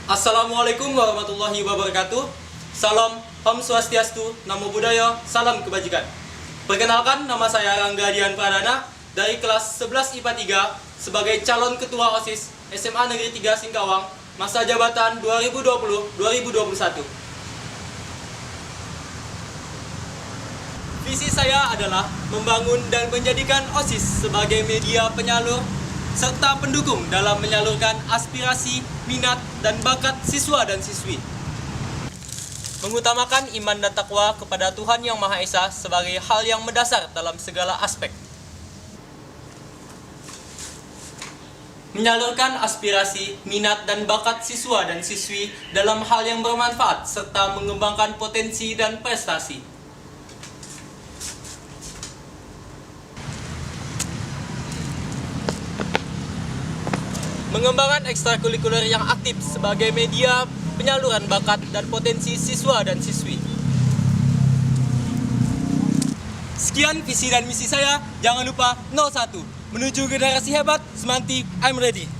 Assalamualaikum warahmatullahi wabarakatuh. Salam, Om Swastiastu, Namo Buddhaya, salam kebajikan. Perkenalkan, nama saya Rangga Dian Pradana dari kelas 11 IPA 3 sebagai calon ketua OSIS SMA Negeri 3 Singkawang, masa jabatan 2020-2021. Visi saya adalah membangun dan menjadikan OSIS sebagai media penyalur serta pendukung dalam menyalurkan aspirasi, minat, dan bakat siswa dan siswi. Mengutamakan iman dan takwa kepada Tuhan Yang Maha Esa sebagai hal yang mendasar dalam segala aspek. Menyalurkan aspirasi, minat, dan bakat siswa dan siswi dalam hal yang bermanfaat serta mengembangkan potensi dan prestasi. Mengembangkan ekstrakurikuler yang aktif sebagai media penyaluran bakat dan potensi siswa dan siswi. Sekian visi dan misi saya. Jangan lupa 01 menuju generasi hebat. Semanti, I'm ready.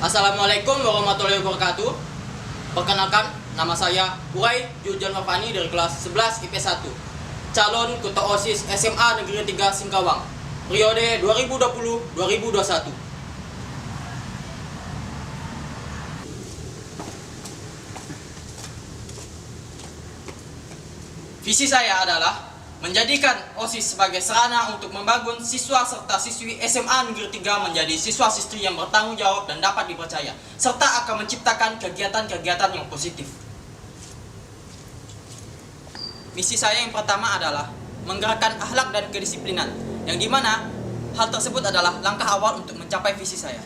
Assalamualaikum warahmatullahi wabarakatuh. Perkenalkan, nama saya Urai Jujan Mafani dari kelas 11 IP1, calon ketua OSIS SMA Negeri 3 Singkawang, periode 2020-2021. Visi saya adalah menjadikan OSIS sebagai sarana untuk membangun siswa serta siswi SMA Negeri 3 menjadi siswa-siswi yang bertanggung jawab dan dapat dipercaya, serta akan menciptakan kegiatan-kegiatan yang positif. Misi saya yang pertama adalah menggerakkan akhlak dan kedisiplinan, yang dimana hal tersebut adalah langkah awal untuk mencapai visi saya.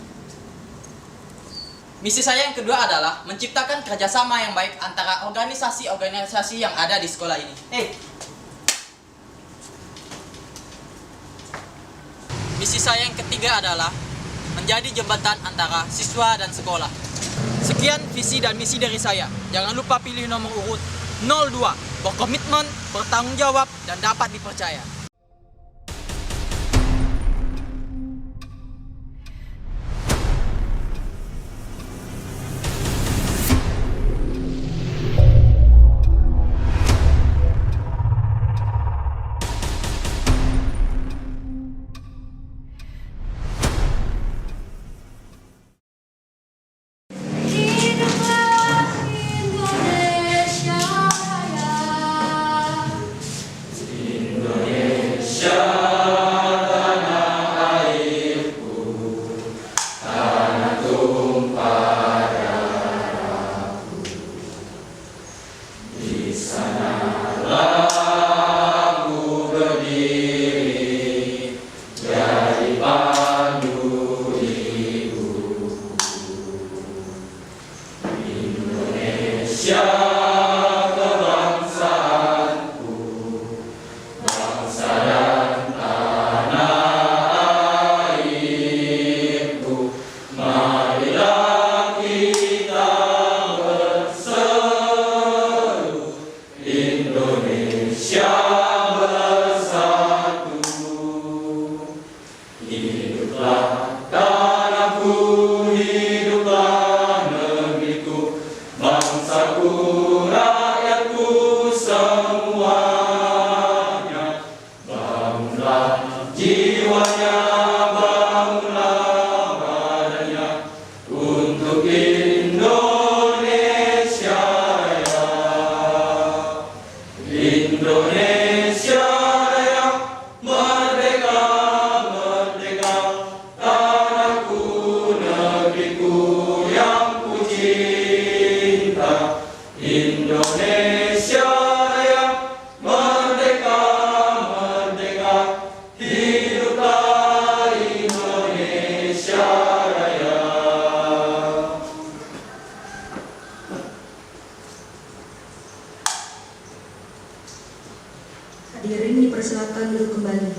Misi saya yang kedua adalah menciptakan kerjasama yang baik antara organisasi-organisasi yang ada di sekolah ini. Misi saya yang ketiga adalah menjadi jembatan antara siswa dan sekolah. Sekian visi dan misi dari saya. Jangan lupa pilih nomor urut 02, berkomitmen, bertanggung jawab, dan dapat dipercaya. Indonesia. Hadirin dipersilakan duduk kembali.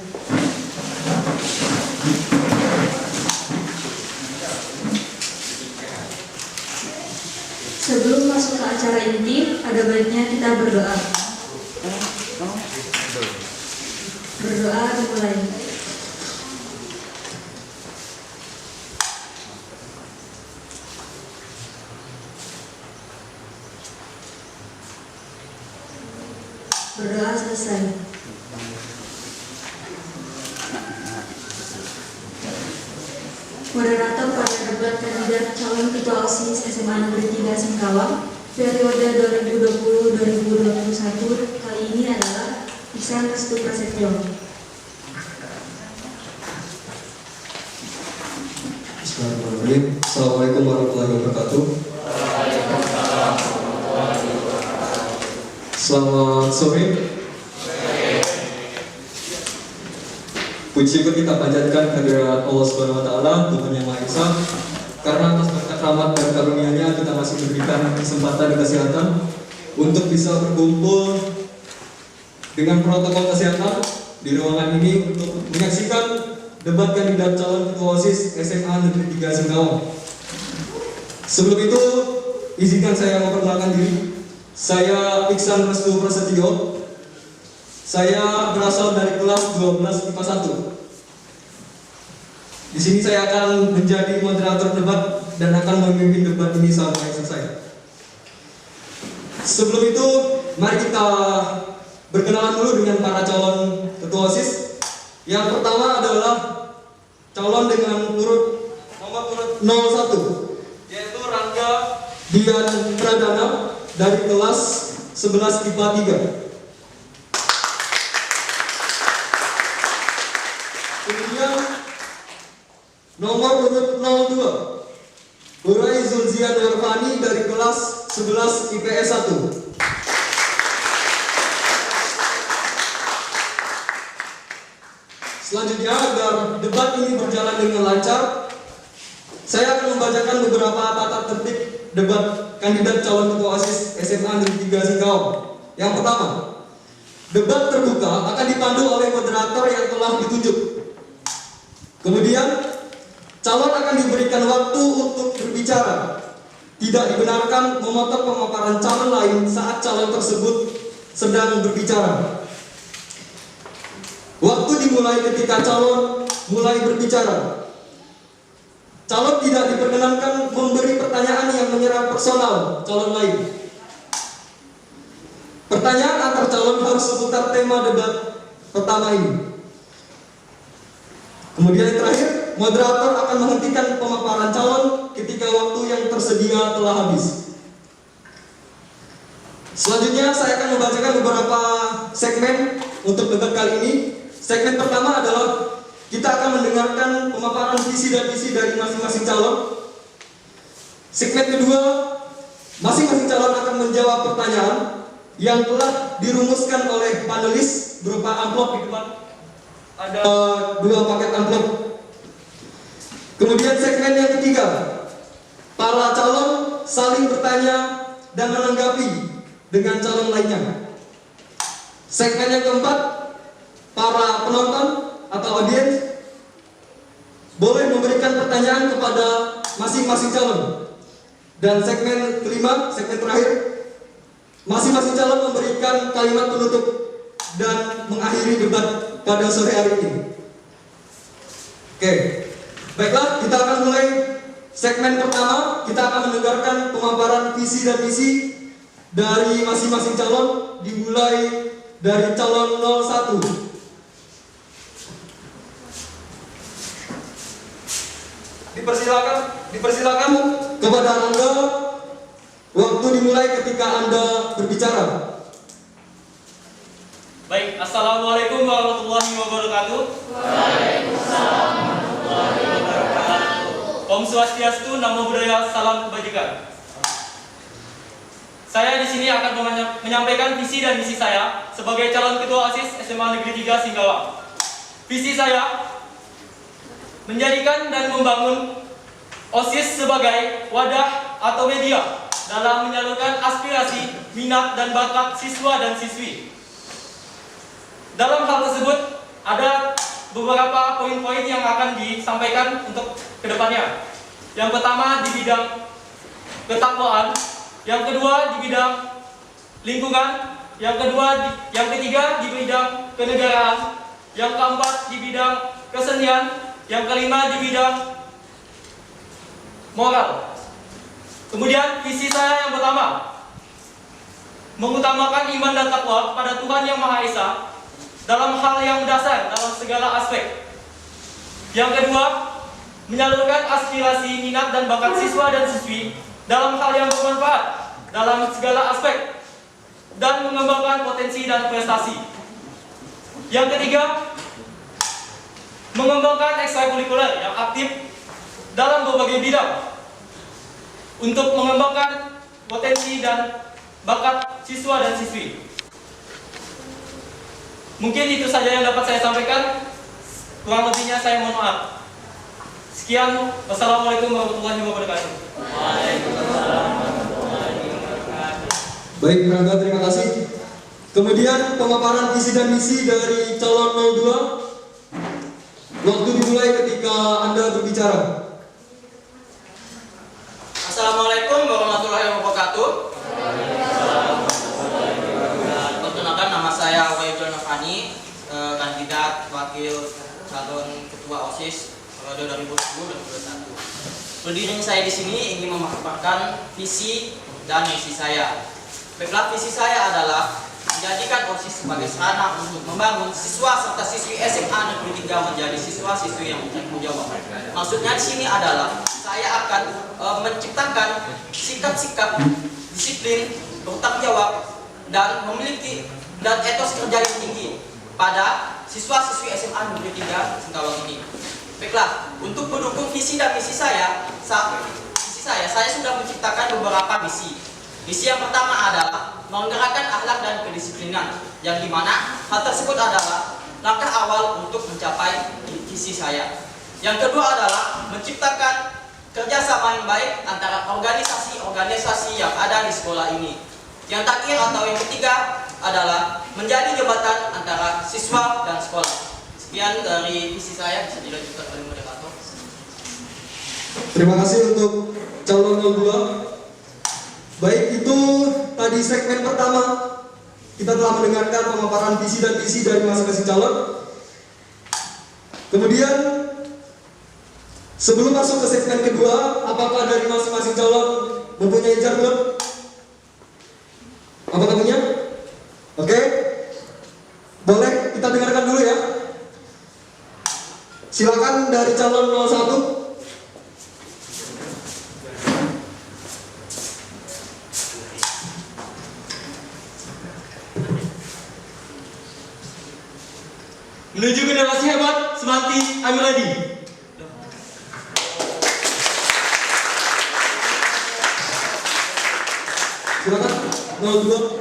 Sebelum masuk ke acara inti, ada baiknya kita berdoa. Berdoa dimulai. Berdoa selesai. Moderator pada debat kandidat calon ketua OSIS SMA Negeri 3 Singkawang periode 2020-2021 kali ini adalah Iksan Restu Prasetyo. Bismillahirrahmanirrahim. Assalamualaikum warahmatullahi wabarakatuh. Selamat sore. Puji syukur kita panjatkan kehadirat Allah Subhanahu wa taala, Tuhan Yang Maha Esa, karena atas berkat rahmat dan karunia-Nya kita masih diberikan kesempatan dan kesehatan untuk bisa berkumpul dengan protokol kesehatan di ruangan ini untuk menyaksikan debat kandidat calon ketua OSIS SMA Negeri 3 Singkawang. Sebelum itu, izinkan saya memperkenalkan diri. Saya Iksan Restu Prasetyo. Saya berasal dari kelas 12 IPA 1. Di sini saya akan menjadi moderator debat dan akan memimpin debat ini sampai selesai. Sebelum itu, mari kita berkenalan dulu dengan para calon ketua OSIS. Yang pertama adalah calon dengan nomor urut 01, yaitu Rangga Dian Pradana dari kelas 11 IPA 3. Kemudian nomor urut 02, Hurai Zulzian Warfani dari kelas 11 IPS 1. Selanjutnya, agar debat ini berjalan dengan lancar, saya akan membacakan beberapa tata tertib debat kandidat calon ketua OSIS SMA Negeri 3 Singkawang. Yang pertama, debat terbuka akan dipandu oleh moderator yang telah ditunjuk. Kemudian, calon akan diberikan waktu untuk berbicara. Tidak dibenarkan memotong pemaparan calon lain saat calon tersebut sedang berbicara. Waktu dimulai ketika calon mulai berbicara. Calon tidak diperkenankan memberi pertanyaan yang menyerang personal calon lain. Pertanyaan antar calon harus seputar tema debat pertama ini. Kemudian yang terakhir, moderator akan menghentikan pemaparan calon ketika waktu yang tersedia telah habis. Selanjutnya saya akan membacakan beberapa segmen untuk debat kali ini. Segmen pertama adalah kita akan mendengarkan pemaparan visi dan misi dari masing-masing calon. Segmen kedua, masing-masing calon akan menjawab pertanyaan yang telah dirumuskan oleh panelis berupa amplop di depan. Ada 2 paket amplop. Kemudian segmen yang ketiga, para calon saling bertanya dan menanggapi dengan calon lainnya. Segmen yang keempat, para penonton atau audiens boleh memberikan pertanyaan kepada masing-masing calon. Dan segmen kelima, segmen terakhir, masing-masing calon memberikan kalimat penutup dan mengakhiri debat pada sore hari ini. Oke, baiklah, kita akan mulai segmen pertama. Kita akan mendengarkan pemaparan visi dan misi dari masing-masing calon, dimulai dari calon 01. Dipersilakan kepada Anda. Waktu dimulai ketika Anda berbicara. Baik, Assalamualaikum warahmatullahi wabarakatuh. Waalaikumsalam warahmatullahi wabarakatuh. Om Swastiastu, Namo Buddhaya, salam kebajikan. Saya di sini akan menyampaikan visi dan misi saya sebagai calon ketua OSIS SMA Negeri 3 Singkawang. Visi saya menjadikan dan membangun OSIS sebagai wadah atau media dalam menyalurkan aspirasi, minat, dan bakat siswa dan siswi. Dalam hal tersebut ada beberapa poin-poin yang akan disampaikan untuk kedepannya. Yang pertama di bidang ketakwaan, yang kedua di bidang lingkungan, yang ketiga di bidang kenegaraan, yang keempat di bidang kesenian, yang kelima di bidang moral. Kemudian visi saya yang pertama, mengutamakan iman dan takwa kepada Tuhan Yang Maha Esa dalam hal yang mendasar dalam segala aspek. Yang kedua, menyalurkan aspirasi, minat dan bakat siswa dan siswi dalam hal yang bermanfaat dalam segala aspek dan mengembangkan potensi dan prestasi. Yang ketiga, mengembangkan ekstrakurikuler yang aktif dalam berbagai bidang untuk mengembangkan potensi dan bakat siswa dan siswi. Mungkin itu saja yang dapat saya sampaikan. Kurang lebihnya saya mohon maaf. Sekian, wassalamualaikum warahmatullahi wabarakatuh. Baik, Rangga, terima kasih. Kemudian pemaparan visi dan misi dari calon 02. Waktu dimulai ketika Anda berbicara. Assalamualaikum warahmatullahi wabarakatuh. Perkenalkan, nama saya Wahyudul Nafani, kandidat wakil calon ketua OSIS periode 2010-2021. Berdiri saya di sini ingin memaparkan visi dan misi saya. Baiklah, visi saya adalah menjadikan OSIS sebagai sarana untuk membangun siswa serta siswi SMA Negeri 3 menjadi siswa-siswi yang bertanggung jawab. Maksudnya di sini adalah saya akan menciptakan sikap-sikap disiplin, bertanggung jawab dan memiliki dan etos kerja yang tinggi pada siswa-siswi SMA Negeri 3 Singkawang ini. Baiklah, untuk mendukung visi dan misi saya sudah menciptakan beberapa misi. Misi yang pertama adalah menggerakkan akhlak dan kedisiplinan, yang dimana hal tersebut adalah langkah awal untuk mencapai visi saya. Yang kedua adalah menciptakan kerjasama yang baik antara organisasi-organisasi yang ada di sekolah ini. Yang terakhir atau yang ketiga adalah menjadi jembatan antara siswa dan sekolah. Sekian dari visi saya, bisa dilanjutkan oleh moderator. Terima kasih untuk calon 02. Baik, itu tadi segmen pertama. Kita telah mendengarkan pemaparan visi dan misi dari masing-masing calon. Kemudian sebelum masuk ke segmen kedua, apakah dari masing-masing calon mempunyai jargon? Apakah punya? Oke. Boleh kita dengarkan dulu ya. Silakan dari calon 01. Menuju generasi hebat, Semanti, I'm ready. Silakan 02.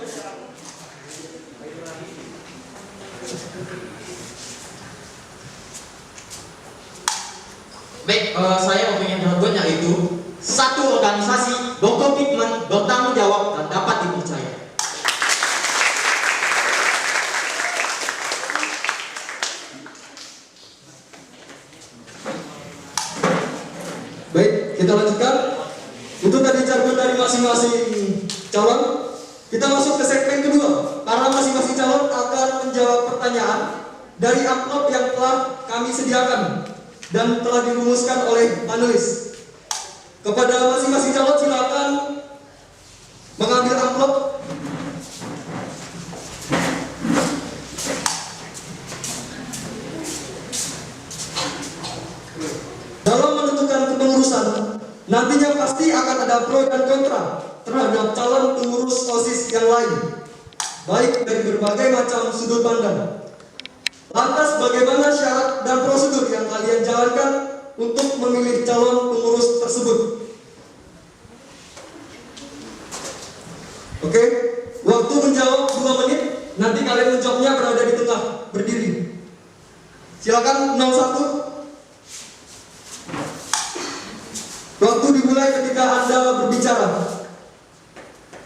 Baik, saya mempunyai jargon yaitu satu organisasi berkomitmen, bertanggung jawab dan dapat dipercaya. Baik, kita lanjutkan. Itu tadi jargon dari masing-masing calon. Kita masuk ke segmen kedua. Para masing-masing calon akan menjawab pertanyaan dari amplop yang telah kami sediakan dan telah dirumuskan oleh panelis. Kepada masing-masing calon silakan mengambil amplop. Dalam menentukan kepengurusan, nantinya pasti akan ada pro dan kontra terhadap calon pengurus OSIS yang lain, baik dari berbagai macam sudut pandang. Lantas bagaimana syarat dan prosedur yang kalian jalankan untuk memilih calon pengurus tersebut? Oke, waktu menjawab 2 menit. Nanti kalian menjawabnya berada di tengah, berdiri. Silakan 01. Waktu dimulai ketika Anda berbicara.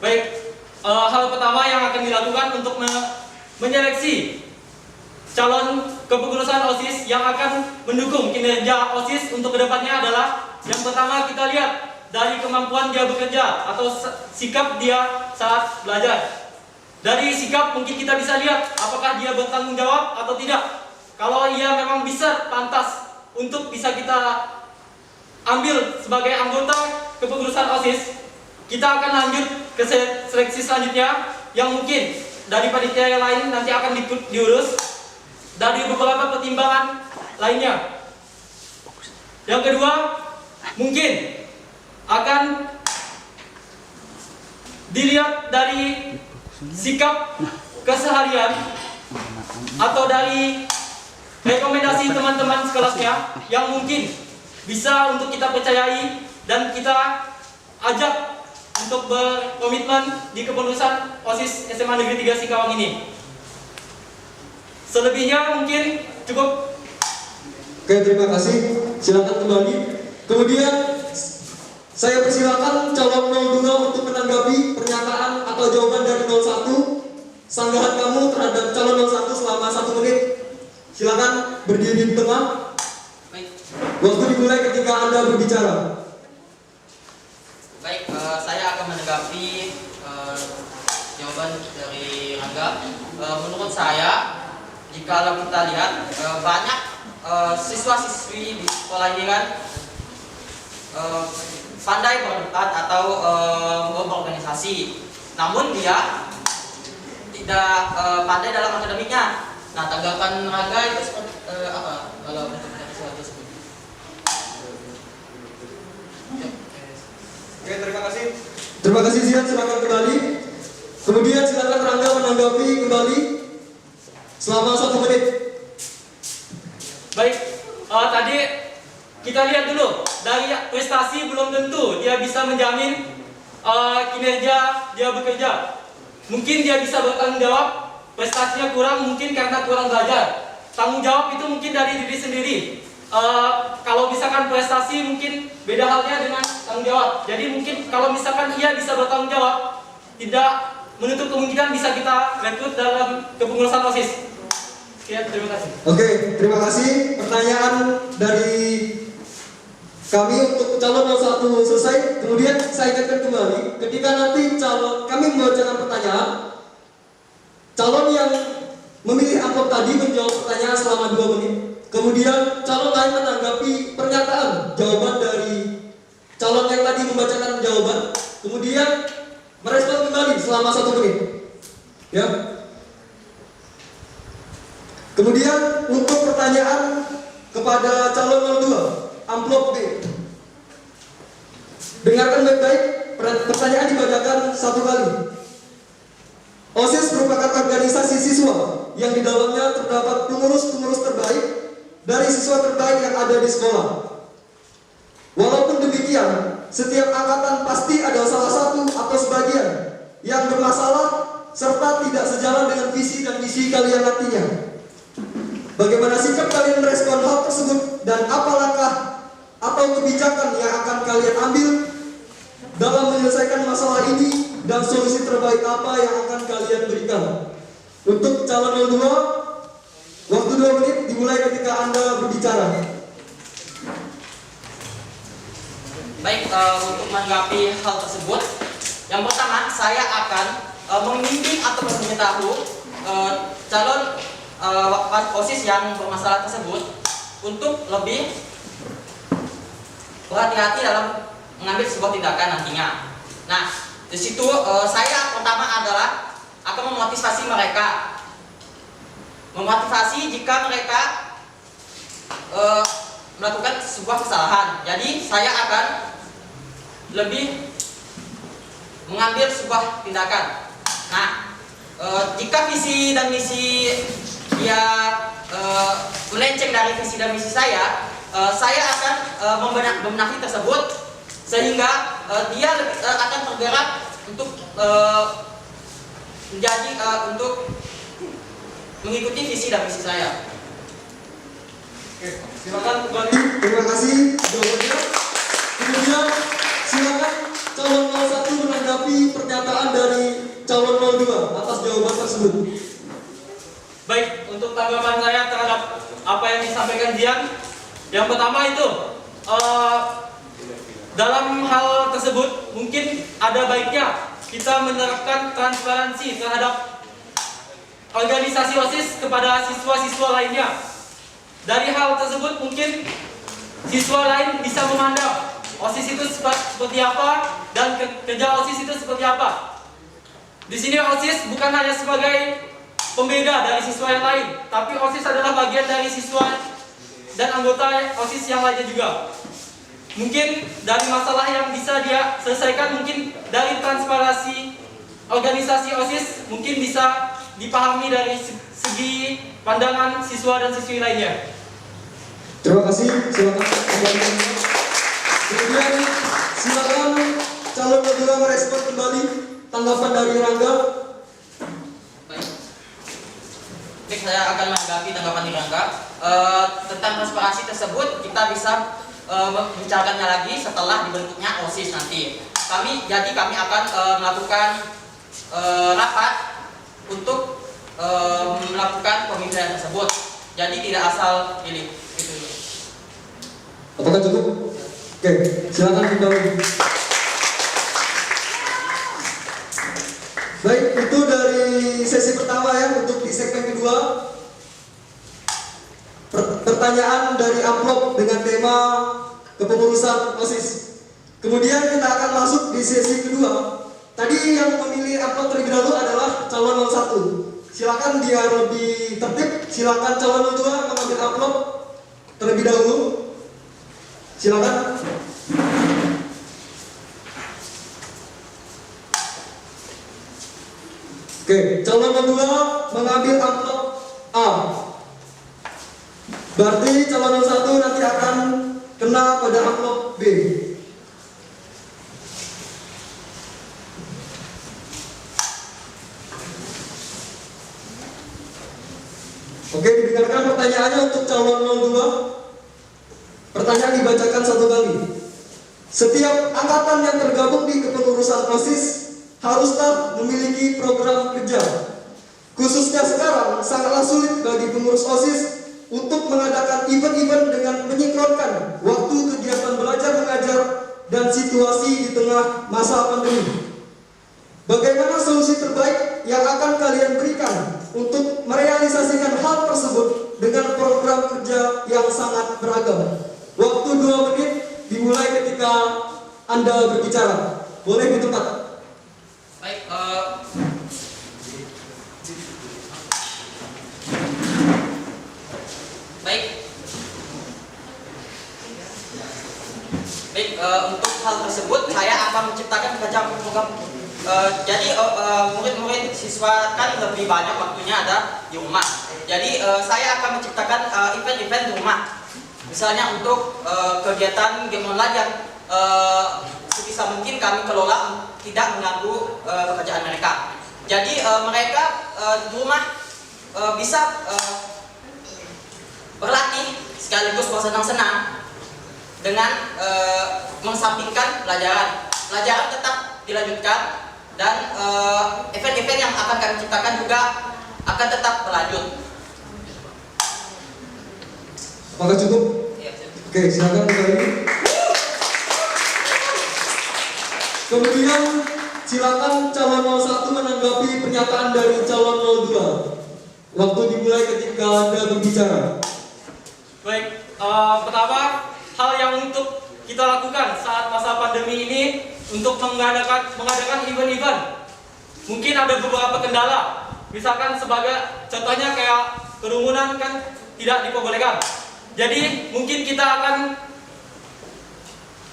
Baik, hal pertama yang akan dilakukan untuk menyeleksi calon kepengurusan OSIS yang akan mendukung kinerja OSIS untuk kedepannya adalah yang pertama kita lihat dari kemampuan dia bekerja atau sikap dia saat belajar. Dari sikap mungkin kita bisa lihat apakah dia bertanggung jawab atau tidak. Kalau ia memang bisa pantas untuk bisa kita ambil sebagai anggota kepengurusan OSIS, kita akan lanjut ke seleksi selanjutnya yang mungkin dari panitia yang lain nanti akan diurus dari beberapa pertimbangan lainnya. Yang kedua, mungkin akan dilihat dari sikap keseharian atau dari rekomendasi teman-teman sekelasnya yang mungkin bisa untuk kita percayai dan kita ajak untuk berkomitmen di kepengurusan OSIS SMA Negeri 3 Singkawang ini. Selebihnya mungkin cukup. Oke, terima kasih. Silakan kembali. Kemudian saya persilakan calon 02 untuk menanggapi pernyataan atau jawaban dari 01. Sanggahan kamu terhadap calon 01 selama 1 menit. Silakan berdiri di tengah. Baik. Waktu dimulai ketika Anda berbicara. Baik, saya akan menanggapi jawaban dari Rangga. Menurut saya, jika kita lihat banyak siswa-siswi di sekolah ini kan pandai berdebat atau berorganisasi, namun dia tidak pandai dalam akademiknya. Nah, tanggapan Rangga itu seperti apa kalau untuk siswa tersebut? Oke, terima kasih. Terima kasih Zian, silakan kembali. Kemudian silakan Rangga menanggapi kembali selama 1 menit. Baik, tadi kita lihat dulu dari prestasi belum tentu dia bisa menjamin kinerja dia bekerja. Mungkin dia bisa bertanggung jawab, prestasinya kurang mungkin karena kurang belajar. Tanggung jawab itu mungkin dari diri sendiri. Kalau misalkan prestasi mungkin beda halnya dengan tanggung jawab. Jadi mungkin kalau misalkan ia bisa bertanggung jawab, tidak menutup kemungkinan bisa kita rekrut dalam kepengurusan OSIS. Ya, terima kasih. Oke, terima kasih. Pertanyaan dari kami untuk calon 01 selesai. Kemudian saya ingatkan kembali, ketika nanti kami membacakan pertanyaan, calon yang memilih amplop tadi menjawab pertanyaan selama 2 menit. Kemudian calon lain menanggapi pernyataan jawaban dari calon yang tadi membacakan jawaban. Kemudian merespon kembali selama 1 menit. Ya. Kemudian untuk pertanyaan kepada calon 02, amplop B. Dengarkan baik-baik, pertanyaan dibacakan 1 kali. OSIS merupakan organisasi siswa yang di dalamnya terdapat pengurus-pengurus terbaik dari siswa terbaik yang ada di sekolah. Walaupun demikian, setiap angkatan pasti ada salah satu atau sebagian yang bermasalah serta tidak sejalan dengan visi dan misi kalian nantinya. Bagaimana sikap kalian merespon hal tersebut dan apa langkah atau kebijakan yang akan kalian ambil dalam menyelesaikan masalah ini dan solusi terbaik apa yang akan kalian berikan. Untuk calon 02, waktu 2 menit dimulai ketika Anda berbicara. Baik, untuk menanggapi hal tersebut, yang pertama saya akan membimbing atau memberitahu calon OSIS yang bermasalah tersebut untuk lebih berhati-hati dalam mengambil sebuah tindakan nantinya. Nah, di situ saya pertama adalah akan memotivasi mereka, memotivasi jika mereka melakukan sebuah kesalahan. Jadi saya akan lebih mengambil sebuah tindakan. Nah, jika visi dan misi dia melenceng dari visi dan misi saya akan membenahi tersebut sehingga dia akan tergerak untuk untuk mengikuti visi dan misi saya. Oke, silakan kembali. Terima kasih jawabannya. Kemudian silakan calon 01 menanggapi pernyataan dari calon 02 atas jawaban tersebut. Baik, untuk tanggapan saya terhadap apa yang disampaikan Jian, yang pertama itu dalam hal tersebut mungkin ada baiknya kita menerapkan transparansi terhadap organisasi OSIS kepada siswa-siswa lainnya. Dari hal tersebut mungkin siswa lain bisa memandang OSIS itu seperti apa dan kerja OSIS itu seperti apa. Di sini OSIS bukan hanya sebagai pembeda dari siswa yang lain, tapi OSIS adalah bagian dari siswa dan anggota OSIS yang lainnya juga. Mungkin dari masalah yang bisa dia selesaikan, mungkin dari transparansi organisasi OSIS mungkin bisa dipahami dari segi pandangan siswa dan siswi lainnya. Terima kasih, silakan. Kemudian silakan calon kedua merespon kembali tanggapan dari Rangga. Baik, saya akan menanggapi tanggapan Rangga. Tentang transparansi tersebut kita bisa membicarakannya lagi setelah dibentuknya OSIS nanti. Kami akan melakukan rapat untuk melakukan pemilihan tersebut. Jadi tidak asal pilih. Itu. Apakah cukup? Oke, silakan kembali. Baik, itu dari sesi pertama ya. Untuk di segmen kedua, pertanyaan dari amplop dengan tema kepengurusan OSIS. Kemudian kita akan masuk di sesi kedua. Tadi yang memilih amplop terlebih dahulu adalah calon 01. Silakan biar lebih tertib. Silakan calon 02 mengambil amplop terlebih dahulu. Silakan. Oke, calon 02 mengambil amplop A. Berarti calon 01 nanti akan kena pada amplop B. Oke, didengarkan pertanyaannya untuk calon 02. Pertanyaan dibacakan satu kali. Setiap angkatan yang tergabung di kepengurusan OSIS haruslah memiliki program kerja. Khususnya sekarang sangatlah sulit bagi pengurus OSIS untuk mengadakan event-event dengan menyinkronkan waktu kegiatan belajar mengajar dan situasi di tengah masa pandemi. Bagaimana solusi terbaik yang akan kalian berikan untuk merealisasikan hal tersebut dengan program kerja yang sangat beragam? Waktu 2 menit dimulai ketika Anda berbicara. Boleh di tempat. Baik, untuk hal tersebut saya akan menciptakan program. Jadi murid-murid siswa kan lebih banyak waktunya ada di rumah. Jadi saya akan menciptakan event-event di rumah. Misalnya untuk kegiatan game online yang sebisa mungkin kami kelola tidak mengganggu pekerjaan mereka. Jadi mereka di rumah bisa berlatih sekaligus bersenang-senang dengan mengesampingkan pelajaran. Pelajaran tetap dilanjutkan dan event-event yang akan kami ciptakan juga akan tetap berlanjut. Apakah cukup? Ya, Oke, silakan kembali. Kemudian silakan calon 01 menanggapi pernyataan dari calon 02. Waktu dimulai ketika Anda berbicara. Baik, pertama hal yang untuk kita lakukan saat masa pandemi ini untuk mengadakan event-event. Mungkin ada beberapa kendala. Misalkan sebagai contohnya kayak kerumunan kan tidak diperbolehkan. Jadi mungkin kita akan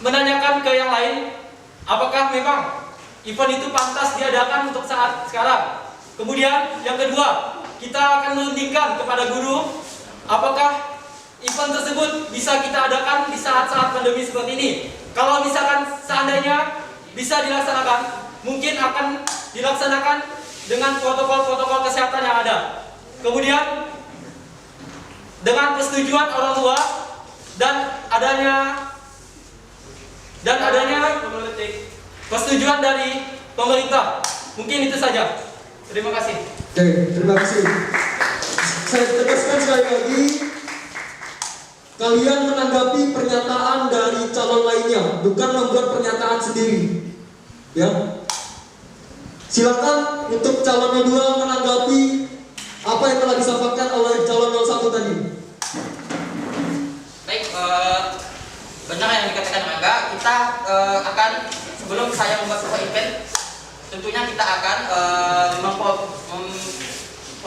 menanyakan ke yang lain, apakah memang event itu pantas diadakan untuk saat sekarang. Kemudian yang kedua, kita akan menunjukkan kepada guru apakah event tersebut bisa kita adakan di saat-saat pandemi seperti ini. Kalau misalkan seandainya bisa dilaksanakan, mungkin akan dilaksanakan dengan protokol-protokol kesehatan yang ada. Kemudian dengan persetujuan orang tua dan adanya persetujuan dari pemerintah. Mungkin itu saja. Terima kasih. Oke, terima kasih. saya tegaskan sekali lagi, kalian menanggapi pernyataan dari calon lainnya, bukan membuat pernyataan sendiri. Ya. Silakan untuk calon 2 menanggapi apa yang telah disampaikan oleh calon 01 tadi. Baik, benar yang dikatakan Rangga, kita akan sebelum saya membuat sebuah event, tentunya kita akan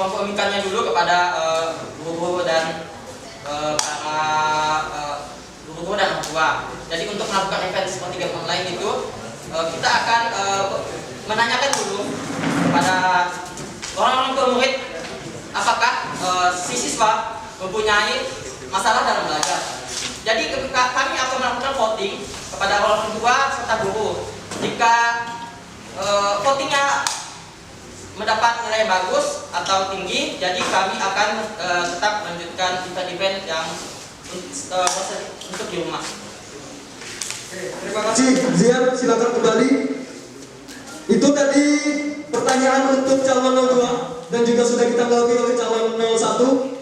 mempromikannya dulu kepada guru-guru dan para guru-guru dan orang tua. Jadi untuk melakukan event seperti game online itu, kita akan menanyakan dulu kepada orang-orang tua murid apakah si siswa mempunyai masalah dalam belajar. Jadi kami akan melakukan voting kepada orang tua serta guru. Jika votingnya mendapat nilai bagus atau tinggi, jadi kami akan tetap melanjutkan event-event yang untuk di rumah. Terima kasih, Zian, silakan kembali. Itu tadi pertanyaan untuk calon 02 dan juga sudah ditanggapi oleh calon 01.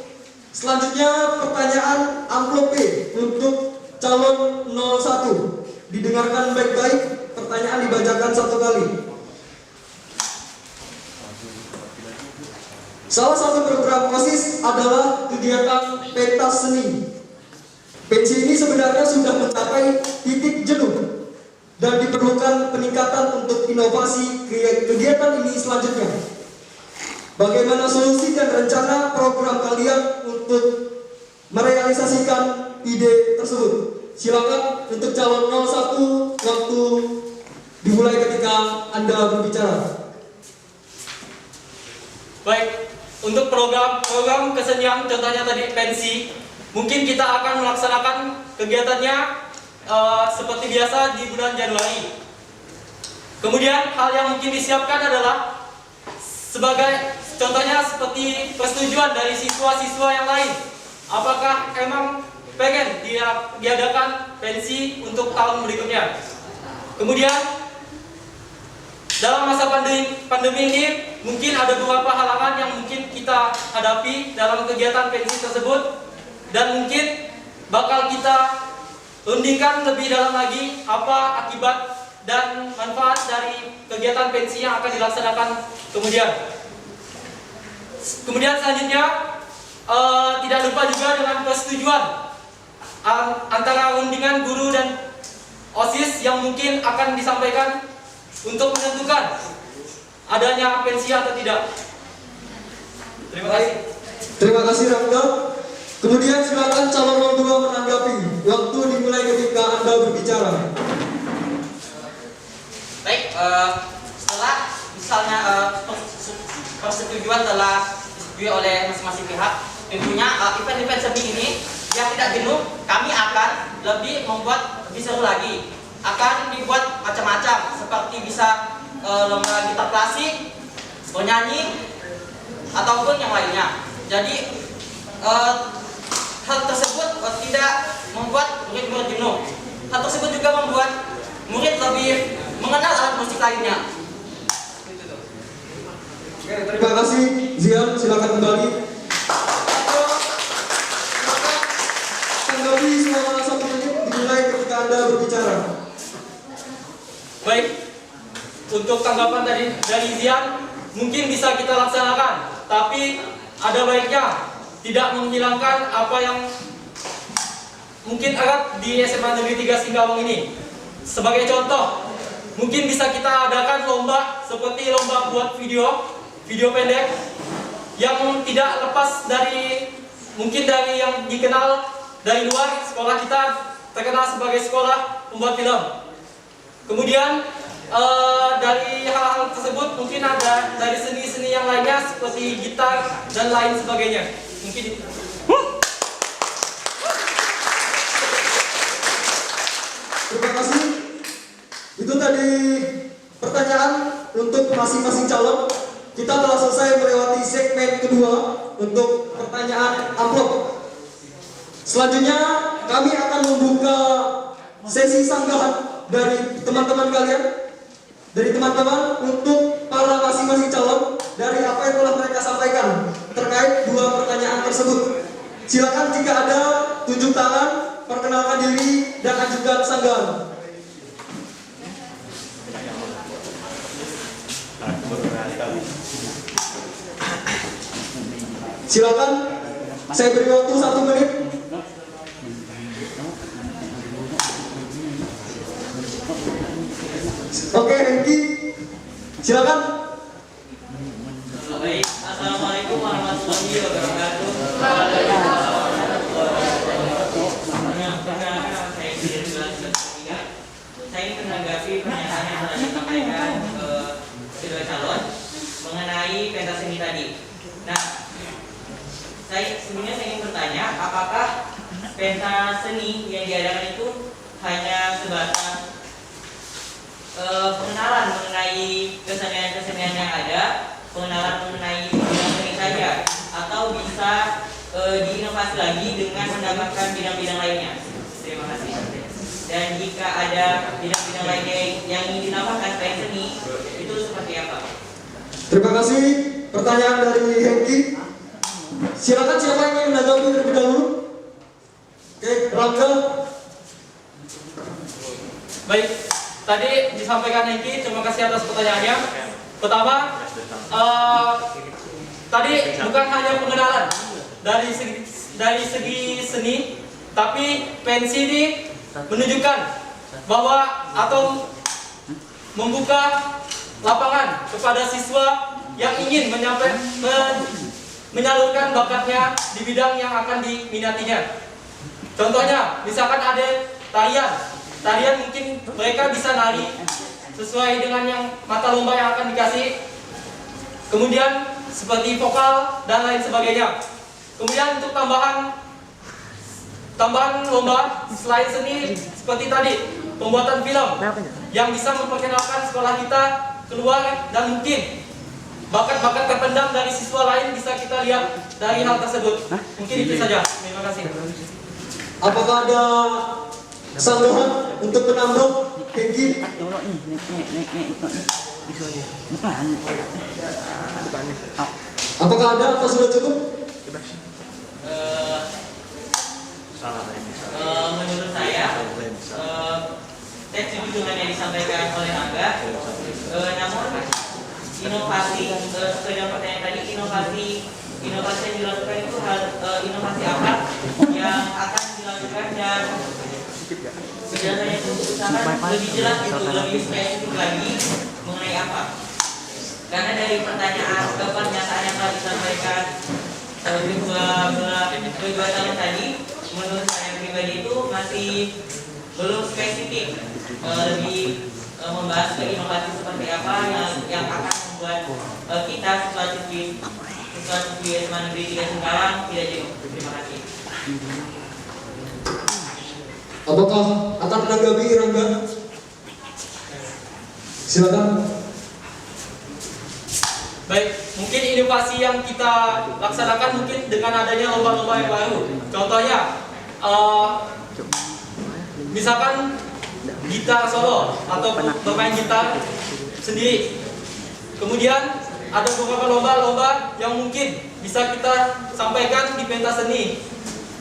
Selanjutnya pertanyaan amplop B untuk calon 01. Didengarkan baik-baik, pertanyaan dibacakan 1 kali. Salah satu program OSIS adalah kegiatan pentas seni. Pensi ini sebenarnya sudah mencapai titik jenuh dan diperlukan peningkatan untuk inovasi kegiatan ini selanjutnya. Bagaimana solusi dan rencana program kalian untuk merealisasikan ide tersebut? Silakan untuk calon 01, waktu dimulai ketika Anda berbicara. Baik, untuk program kesenian contohnya tadi pensi, mungkin kita akan melaksanakan kegiatannya seperti biasa di bulan Januari. Kemudian hal yang mungkin disiapkan adalah sebagai contohnya seperti persetujuan dari siswa-siswa yang lain. Apakah emang pengen diadakan pensi untuk tahun berikutnya? Kemudian dalam masa pandemi ini mungkin ada beberapa halangan yang mungkin kita hadapi dalam kegiatan pensi tersebut, dan mungkin bakal kita rundingkan lebih dalam lagi apa akibat dan manfaat dari kegiatan pensi yang akan dilaksanakan kemudian. Selanjutnya tidak lupa juga dengan persetujuan antara rundingan guru dan OSIS yang mungkin akan disampaikan untuk menentukan adanya pensi atau tidak. Terima kasih. Terima kasih Rangga. Kemudian silakan calon 02 menanggapi. Waktu dimulai ketika Anda berbicara. Baik, setelah misalnya persetujuan telah disetujui oleh masing-masing pihak, tentunya event-event seni ini yang tidak jenuh, kami akan membuat lebih seru lagi. Akan dibuat macam-macam, seperti bisa lomba gitar klasik, bernyanyi, ataupun yang lainnya. Jadi hal tersebut tidak membuat murid-murid jenuh. Hal tersebut juga membuat murid lebih mengenal alat musik lainnya. Oke, terima kasih Zian, silakan kembali. Tanggapi selama 1 menit dimulai ketika Anda berbicara. Baik, untuk tanggapan dari Zian mungkin bisa kita laksanakan, tapi ada baiknya tidak menghilangkan apa yang mungkin erat di SMA Negeri 3 Singkawang ini. Sebagai contoh, mungkin bisa kita adakan lomba seperti lomba buat video pendek yang tidak lepas dari yang dikenal dari luar sekolah kita, terkenal sebagai sekolah pembuat film. Kemudian dari hal-hal tersebut mungkin ada dari seni-seni yang lainnya seperti gitar dan lain sebagainya. Mungkin itu. Terima kasih. Itu tadi pertanyaan untuk masing-masing calon. Kita telah selesai melewati segmen kedua untuk pertanyaan amplop. Selanjutnya kami akan membuka sesi sanggahan dari teman-teman kalian, untuk para masing-masing calon dari apa yang telah mereka sampaikan. terkait dua pertanyaan tersebut. Silakan jika ada tunjuk tangan, perkenalkan diri dan ajukan sanggahan. Silakan, saya beri waktu 1 menit. Oke, Hengki, silakan. Baik, assalamualaikum warahmatullahi wabarakatuh. Saya ingin menanggapi pernyataan yang telah disampaikan kedua calon mengenai pentas seni tadi. Nah, saya ingin bertanya, apakah pentas seni yang diadakan itu hanya sebatas pengenalan mengenai kesenian yang ada, pengenalan mengenai bidang seni saja, atau bisa diinovasi lagi dengan menambahkan bidang-bidang lainnya? Terima kasih. Dan jika ada bidang-bidang lainnya yang ingin ditambahkan selain seni, itu seperti apa? Terima kasih. Pertanyaan dari Hengki. Silakan, siapa yang ingin menanggapi terlebih dahulu? Oke, Rangga. Baik, tadi disampaikan Hengki, terima kasih atas pertanyaannya. Pertama, tadi bukan hanya pengenalan dari segi seni, tapi pensi ini menunjukkan bahwa atau membuka lapangan kepada siswa yang ingin menyalurkan bakatnya di bidang yang akan diminatinya. Contohnya, misalkan ada tarian mungkin mereka bisa nari sesuai dengan yang mata lomba yang akan dikasih. Kemudian seperti vokal dan lain sebagainya. Kemudian untuk tambahan lomba selain seni seperti tadi, pembuatan film yang bisa memperkenalkan sekolah kita keluar, dan mungkin bakat-bakat terpendam dari siswa lain bisa kita lihat dari hal tersebut. Mungkin itu saja. Terima kasih. Apakah ada sanggahan untuk menambah, Hengki? Apakah ada atau sudah cukup? Menurut saya setuju dengan yang disampaikan oleh Angga. Namun inovasi sesuai dengan pertanyaan tadi, inovasi yang dilakukan itu inovasi apa yang akan dilakukan, dan penjelasannya itu misalkan lebih jelas itu, lebih spesifik lagi mengenai apa. Karena dari pernyataan yang telah disampaikan kedua calon tadi, menurut saya pribadi itu masih belum spesifik, lebih membahas ke inovasi seperti apa yang akan membuat kita siswa-siswi SMA Negeri 3 Singkawang tidak jenuh. Terima kasih. Apakah akan menanggapi, Rangga? Silakan. Baik, mungkin inovasi yang kita laksanakan mungkin dengan adanya lomba-lomba yang baru. Contohnya, misalkan gitar solo atau bermain gitar sendiri. Kemudian ada beberapa lomba-lomba yang mungkin bisa kita sampaikan di pentas seni.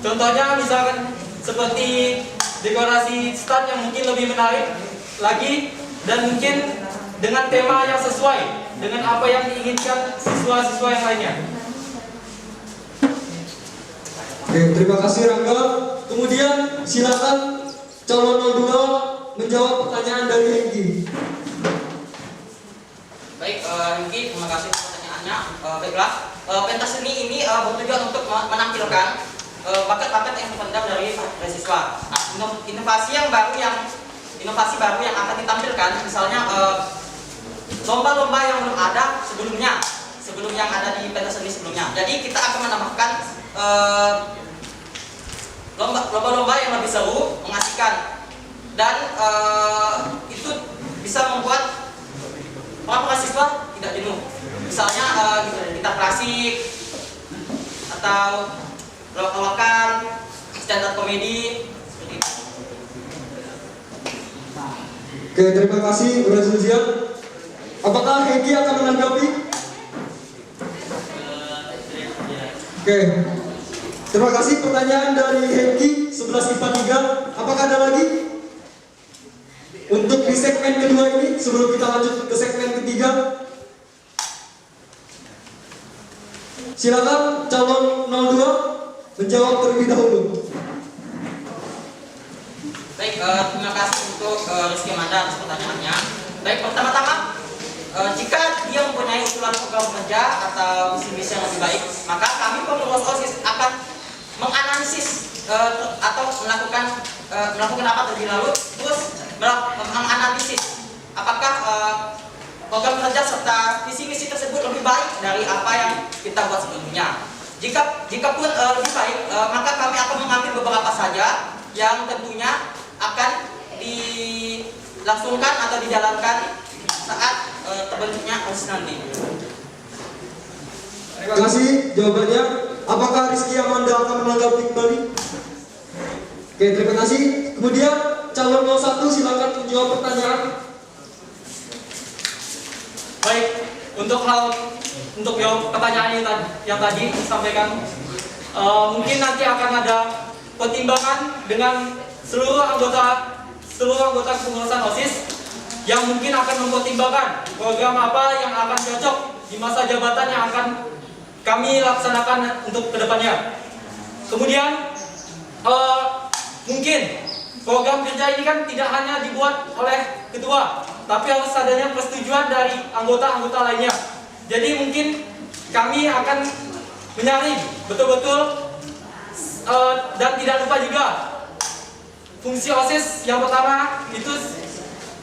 Contohnya misalkan seperti dekorasi stand yang mungkin lebih menarik lagi, dan mungkin dengan tema yang sesuai dengan apa yang diinginkan siswa-siswa yang lainnya. Oke, terima kasih, Rangga. Kemudian silakan calon 02 menjawab pertanyaan dari Hengki. Baik, Hengki, terima kasih pertanyaannya. Baiklah, pentas seni ini bertujuan untuk menampilkan bakat-bakat yang terpendam dari siswa. Nah, inovasi baru yang akan ditampilkan, misalnya lomba-lomba yang belum ada sebelum yang ada di pentas seni sebelumnya. Jadi kita akan menambahkan lomba-lomba yang lebih seru, mengasihkan, dan itu bisa membuat para siswa tidak jenuh. Misalnya gitar klasik atau lawak-lawakan, stand up komedi seperti itu. Oke, terima kasih, Bro Suzian. Apakah Hengki akan menanggapi? Oke. Terima kasih pertanyaan dari Hengki 11 IPA 3. Apakah ada lagi? Untuk di segmen kedua ini sebelum kita lanjut ke segmen ketiga, silakan calon 02 menjawab terlebih dahulu. Baik, terima kasih untuk Rizky Manda atas pertanyaannya. Baik, pertama-tama, jika dia mempunyai usulan program kerja atau visi misi yang lebih baik, maka kami pengurus OSIS akan menganalisis atau melakukan apa terlebih dahulu, terus menganalisis apakah program kerja serta visi misi tersebut lebih baik dari apa yang kita buat sebelumnya. Jikapun lebih baik, maka kami akan mengambil beberapa saja yang tentunya akan dilangsungkan atau dijalankan saat terbentuknya OSIS nanti. Terima kasih jawabannya. Apakah Rizky Amanda akan menanggapi kembali? Oke, terima kasih. Kemudian calon 01 silakan menjawab pertanyaan. Baik, untuk pertanyaan yang tadi disampaikan, mungkin nanti akan ada pertimbangan dengan seluruh anggota kepengurusan OSIS yang mungkin akan mempertimbangkan program apa yang akan cocok di masa jabatan yang akan kami laksanakan untuk kedepannya. Kemudian mungkin program kerja ini kan tidak hanya dibuat oleh ketua, tapi harus adanya persetujuan dari anggota-anggota lainnya. Jadi mungkin kami akan menyaring betul-betul dan tidak lupa juga fungsi OSIS yang pertama itu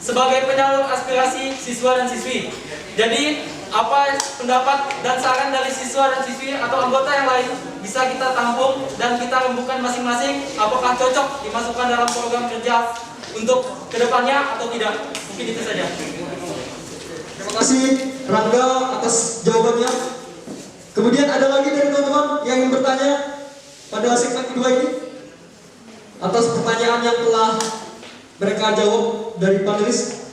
sebagai penyalur aspirasi siswa dan siswi. Jadi apa pendapat dan saran dari siswa dan siswi atau anggota yang lain bisa kita tampung dan kita rembukan masing-masing apakah cocok dimasukkan dalam program kerja untuk kedepannya atau tidak. Mungkin itu saja. Terima kasih Rangga atas jawabannya. Kemudian ada lagi dari teman-teman yang ingin bertanya pada segmen kedua ini atas pertanyaan yang telah mereka jawab dari panelis.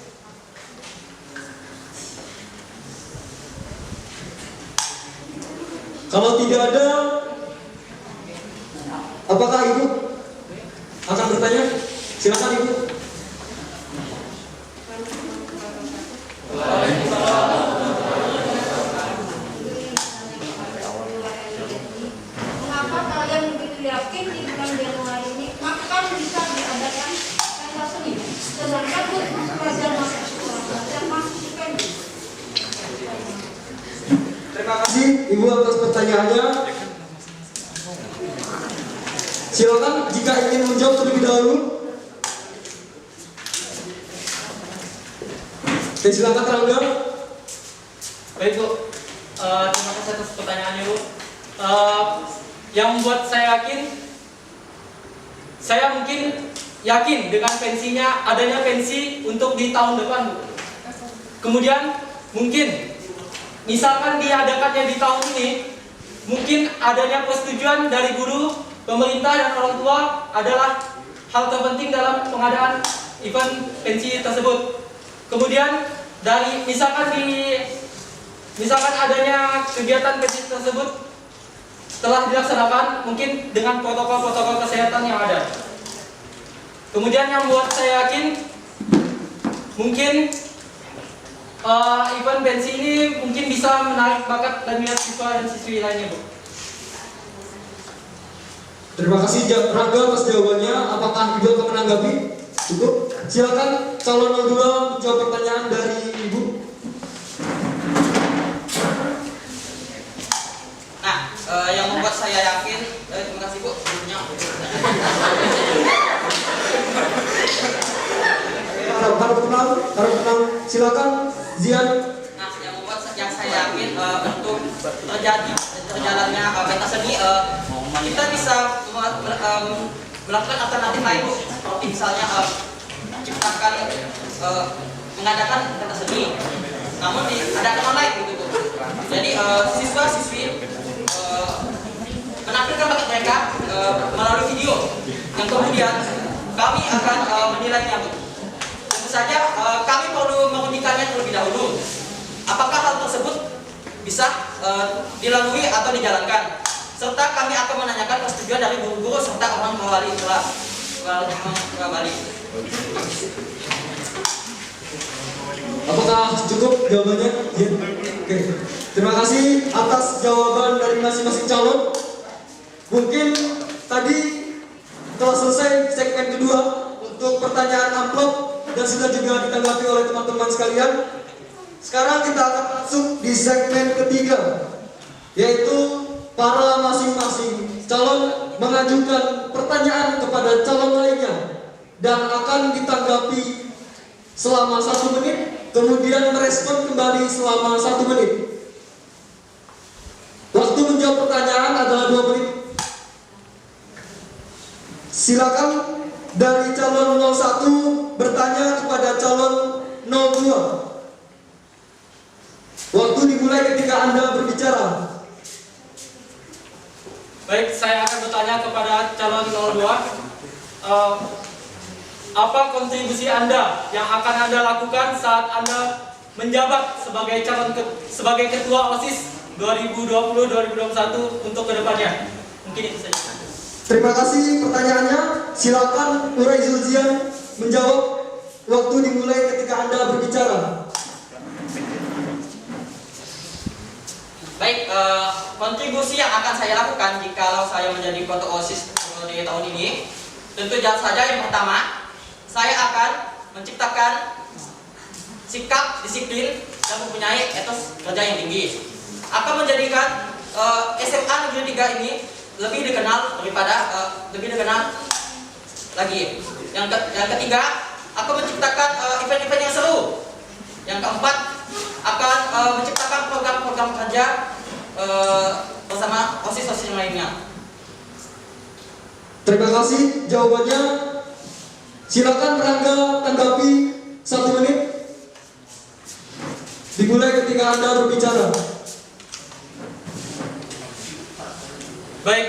Kalau tidak ada, apakah Ibu akan bertanya? Silakan Ibu. Mengapa kalian begitu yakin di bulan Januari ini akan bisa diadakan pentas seni? Sedangkan untuk pelajar masuk sekolah, pelajar masuk SIPENDI. Terima kasih Ibu atas pertanyaannya. Silakan jika ingin menjawab terlebih dahulu. Dan silakan Rangga. Baik Bu, terima kasih atas pertanyaannya Bu. Yang membuat saya mungkin yakin dengan pensinya, adanya pensi untuk di tahun depan Bu. Kemudian mungkin misalkan diadakannya di tahun ini, mungkin adanya persetujuan dari guru, pemerintah dan orang tua adalah hal terpenting dalam pengadaan event pensi tersebut. Kemudian dari misalkan adanya kegiatan pensi tersebut telah dilaksanakan mungkin dengan protokol-protokol kesehatan yang ada. Kemudian yang membuat saya yakin mungkin event pensi ini mungkin bisa menarik bakat dan minat siswa dan siswi lainnya Bu. Terima kasih Rangga atas jawabannya. Apakah Ibu akan menanggapi? Cukup. Silakan calon 02 menjawab pertanyaan dari Ibu. Nah, yang membuat saya yakin, terima kasih Bu. Gurunya. Harap tenang. Silakan Zian. Nah, yang saya yakin untuk terjalannya pentas seni, kita bisa melakukan alternatif lain Bu. Seperti misalnya ciptakan mengadakan pentas seni, namun diadakan online gitu Bu. Jadi siswa-siswi menampilkan bakat mereka melalui video yang kemudian kami akan menilainya Bu. Tentu saja kami perlu mengujikannya terlebih dahulu. Apakah hal tersebut bisa dilalui atau dijalankan? serta kami akan menanyakan persetujuan dari guru-guru serta orang tua wali kelas Bali. Apakah cukup jawabannya? Ya. Oke. Terima kasih atas jawaban dari masing-masing calon. Mungkin tadi telah selesai segmen kedua untuk pertanyaan amplop dan sudah juga ditanggapi oleh teman-teman sekalian. Sekarang kita akan masuk di segmen ketiga, yaitu para masing-masing calon mengajukan pertanyaan kepada calon lainnya dan akan ditanggapi selama 1 menit, kemudian merespon kembali selama 1 menit. Waktu menjawab pertanyaan adalah 2 menit. Silakan dari calon 01 bertanya kepada calon 02. Waktu dimulai ketika Anda berbicara. Baik, saya akan bertanya kepada calon 02. Apa kontribusi Anda yang akan Anda lakukan saat Anda menjabat sebagai ketua OSIS 2020-2021 untuk kedepannya? Mungkin itu saja. Terima kasih pertanyaannya. Silakan Nurai Zulzian menjawab. Waktu dimulai ketika Anda berbicara. Baik, kontribusi yang akan saya lakukan jika saya menjadi ketua OSIS di tahun ini, tentu saja yang pertama, saya akan menciptakan sikap disiplin dan mempunyai etos kerja yang tinggi. Akan menjadikan SMA Negeri 3 ini lebih dikenal lagi. Yang ketiga, akan menciptakan event-event yang seru. Yang keempat, akan menciptakan program-program kerja bersama OSIS-OSIS yang lainnya. Terima kasih jawabannya. Silakan Rangga tanggapi 1 menit. Dimulai ketika Anda berbicara. Baik,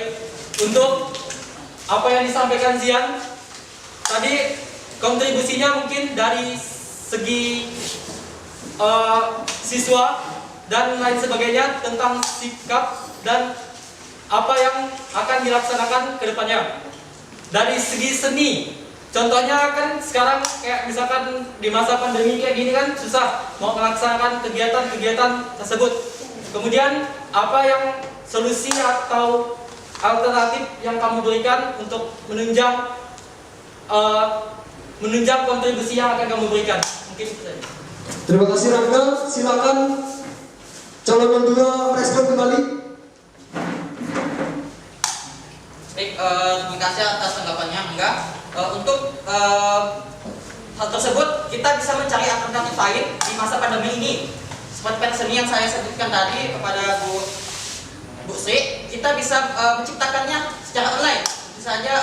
untuk apa yang disampaikan Zian tadi, kontribusinya mungkin dari segi siswa dan lain sebagainya tentang sikap dan apa yang akan dilaksanakan ke depannya. Dari segi seni, contohnya kan sekarang kayak misalkan di masa pandemi kayak gini kan susah mau melaksanakan kegiatan-kegiatan tersebut. Kemudian apa yang solusi atau alternatif yang kamu berikan untuk menunjang kontribusi yang akan kamu berikan? Mungkin itu saja. Terima kasih Rangga. Silakan calon yang 2 respon kembali. Baik, terima kasih atas tanggapannya. Untuk hal tersebut kita bisa mencari alternatif lain di masa pandemi ini. Seperti pentas seni yang saya sebutkan tadi kepada Bu Sri, kita bisa menciptakannya secara online. Bisa saja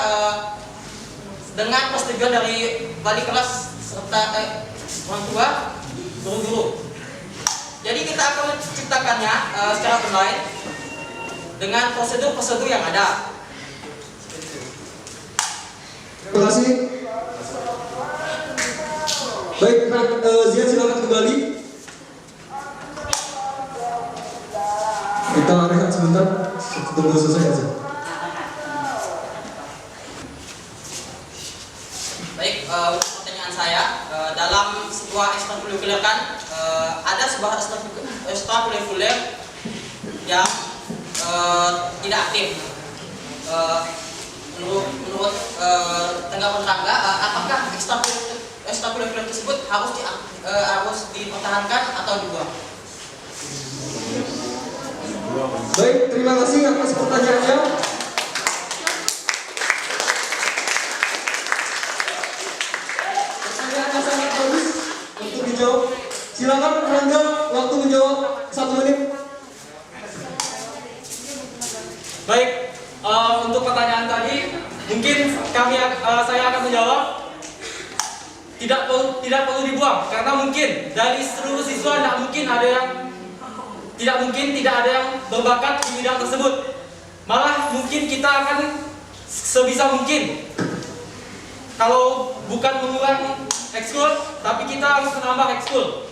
dengan persetujuan dari wali kelas serta orang tua, guru-guru. Jadi kita akan menciptakannya secara online dengan prosedur-prosedur yang ada. Terima kasih. Baik, Zian silakan kembali. Kita rehat sebentar, tunggu selesai aja. Baik, untuk pertanyaan saya, dalam sebuah ekstrakurikuler kan ada sebuah ekstrakurikuler yang tidak aktif. Menurut tanggapan Rangga, apakah ekstrakurikuler tersebut harus dipertahankan atau dibuang? Baik, terima kasih atas pertanyaannya. Pertanyaannya sangat bagus untuk dijawab. Silakan Rangga, waktu menjawab 1 menit. Baik, untuk pertanyaan tadi mungkin saya akan menjawab tidak perlu dibuang, karena mungkin dari seluruh siswa tidak ada yang berbakat di bidang tersebut. Malah mungkin kita akan sebisa mungkin, kalau bukan mengurangi ekskul, tapi kita harus menambah ekskul.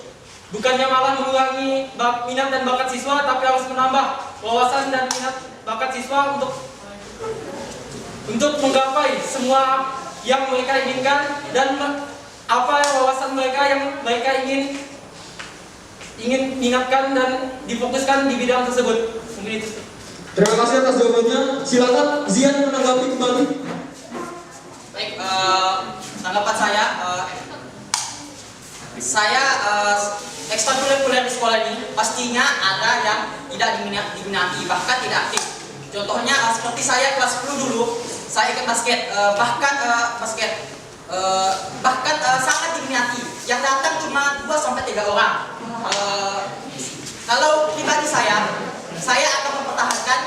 Bukannya malah mengurangi minat dan bakat siswa, tapi harus menambah wawasan dan minat bakat siswa untuk menggapai semua yang mereka inginkan dan apa wawasan mereka yang mereka ingin minatkan dan difokuskan di bidang tersebut. Mungkin itu. Terima kasih atas jawabannya. Silakan Zian menanggapi kembali. Baik, tanggapan saya ekstrakurikuler di sekolah ini pastinya ada yang tidak diminati, bahkan tidak aktif. Contohnya seperti saya kelas 10 dulu, saya ikut basket, bahkan sangat diminati. Yang datang cuma 2-3 orang. Kalau pribadi saya akan mempertahankan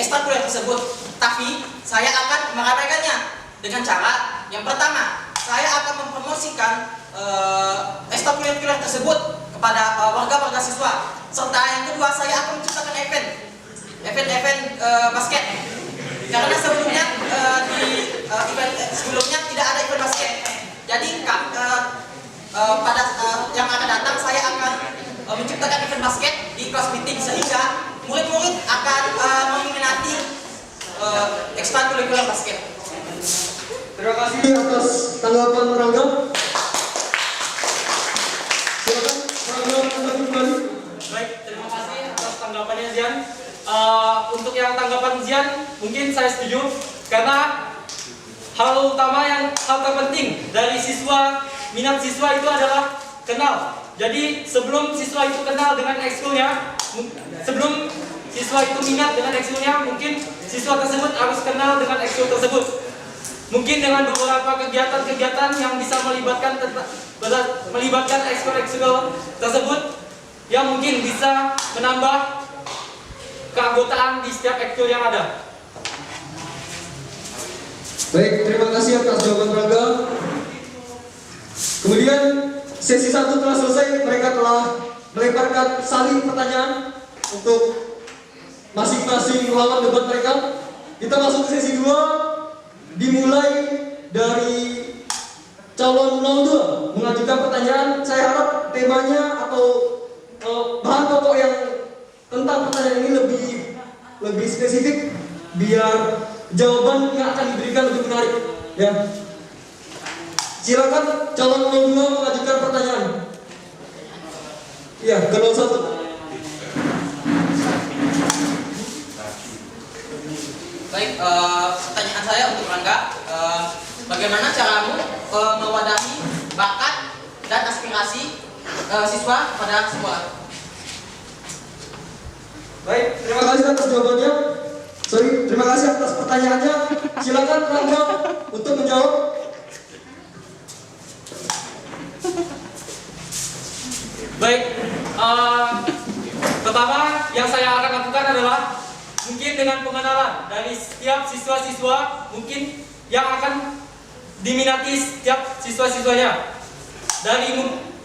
ekstrakurikuler tersebut, tapi saya akan meramaikannya dengan cara yang pertama, saya akan mempromosikan ekstrakurikuler tersebut kepada warga-warga siswa. Serta yang kedua, saya akan menciptakan event basket. Karena sebelumnya sebelumnya tidak ada event basket. Jadi pada yang akan datang saya akan menciptakan event basket di kelas meeting sehingga murid-murid akan meminati ekstrakurikuler basket. Terima kasih atas tanggapan Rangga. Silakan Rangga menanggapi kembali. Baik, terima kasih atas tanggapannya Zian. Untuk yang tanggapan Zian, mungkin saya setuju karena hal terpenting dari minat siswa itu adalah kenal. Jadi sebelum siswa itu kenal dengan ekskulnya, sebelum siswa itu minat dengan ekskulnya, mungkin siswa tersebut harus kenal dengan ekskul tersebut. Mungkin dengan beberapa kegiatan-kegiatan yang bisa melibatkan ekskul tersebut, yang mungkin bisa menambah keanggotaan di setiap ekskul yang ada. Baik, terima kasih atas jawaban Rangga. Kemudian sesi 1 telah selesai. Mereka telah melemparkan saling pertanyaan untuk masing-masing lawan debat mereka. Kita masuk ke sesi 2. Dimulai dari calon 02 mengajukan pertanyaan. Saya harap temanya atau bahan pokok yang tentang pertanyaan ini lebih spesifik biar jawaban yang akan diberikan lebih menarik. Ya. Silakan calon 02 mengajukan pertanyaan. Iya, ke 01. Baik, pertanyaan saya untuk Rangga, bagaimana caramu mewadahi bakat dan aspirasi siswa pada sekolah? Baik, terima kasih atas jawabannya. Terima kasih atas pertanyaannya. Silakan Rangga untuk menjawab. Baik, pertama yang saya akan lakukan adalah mungkin dengan pengenalan dari setiap siswa-siswa mungkin yang akan diminati setiap siswa-siswanya, dari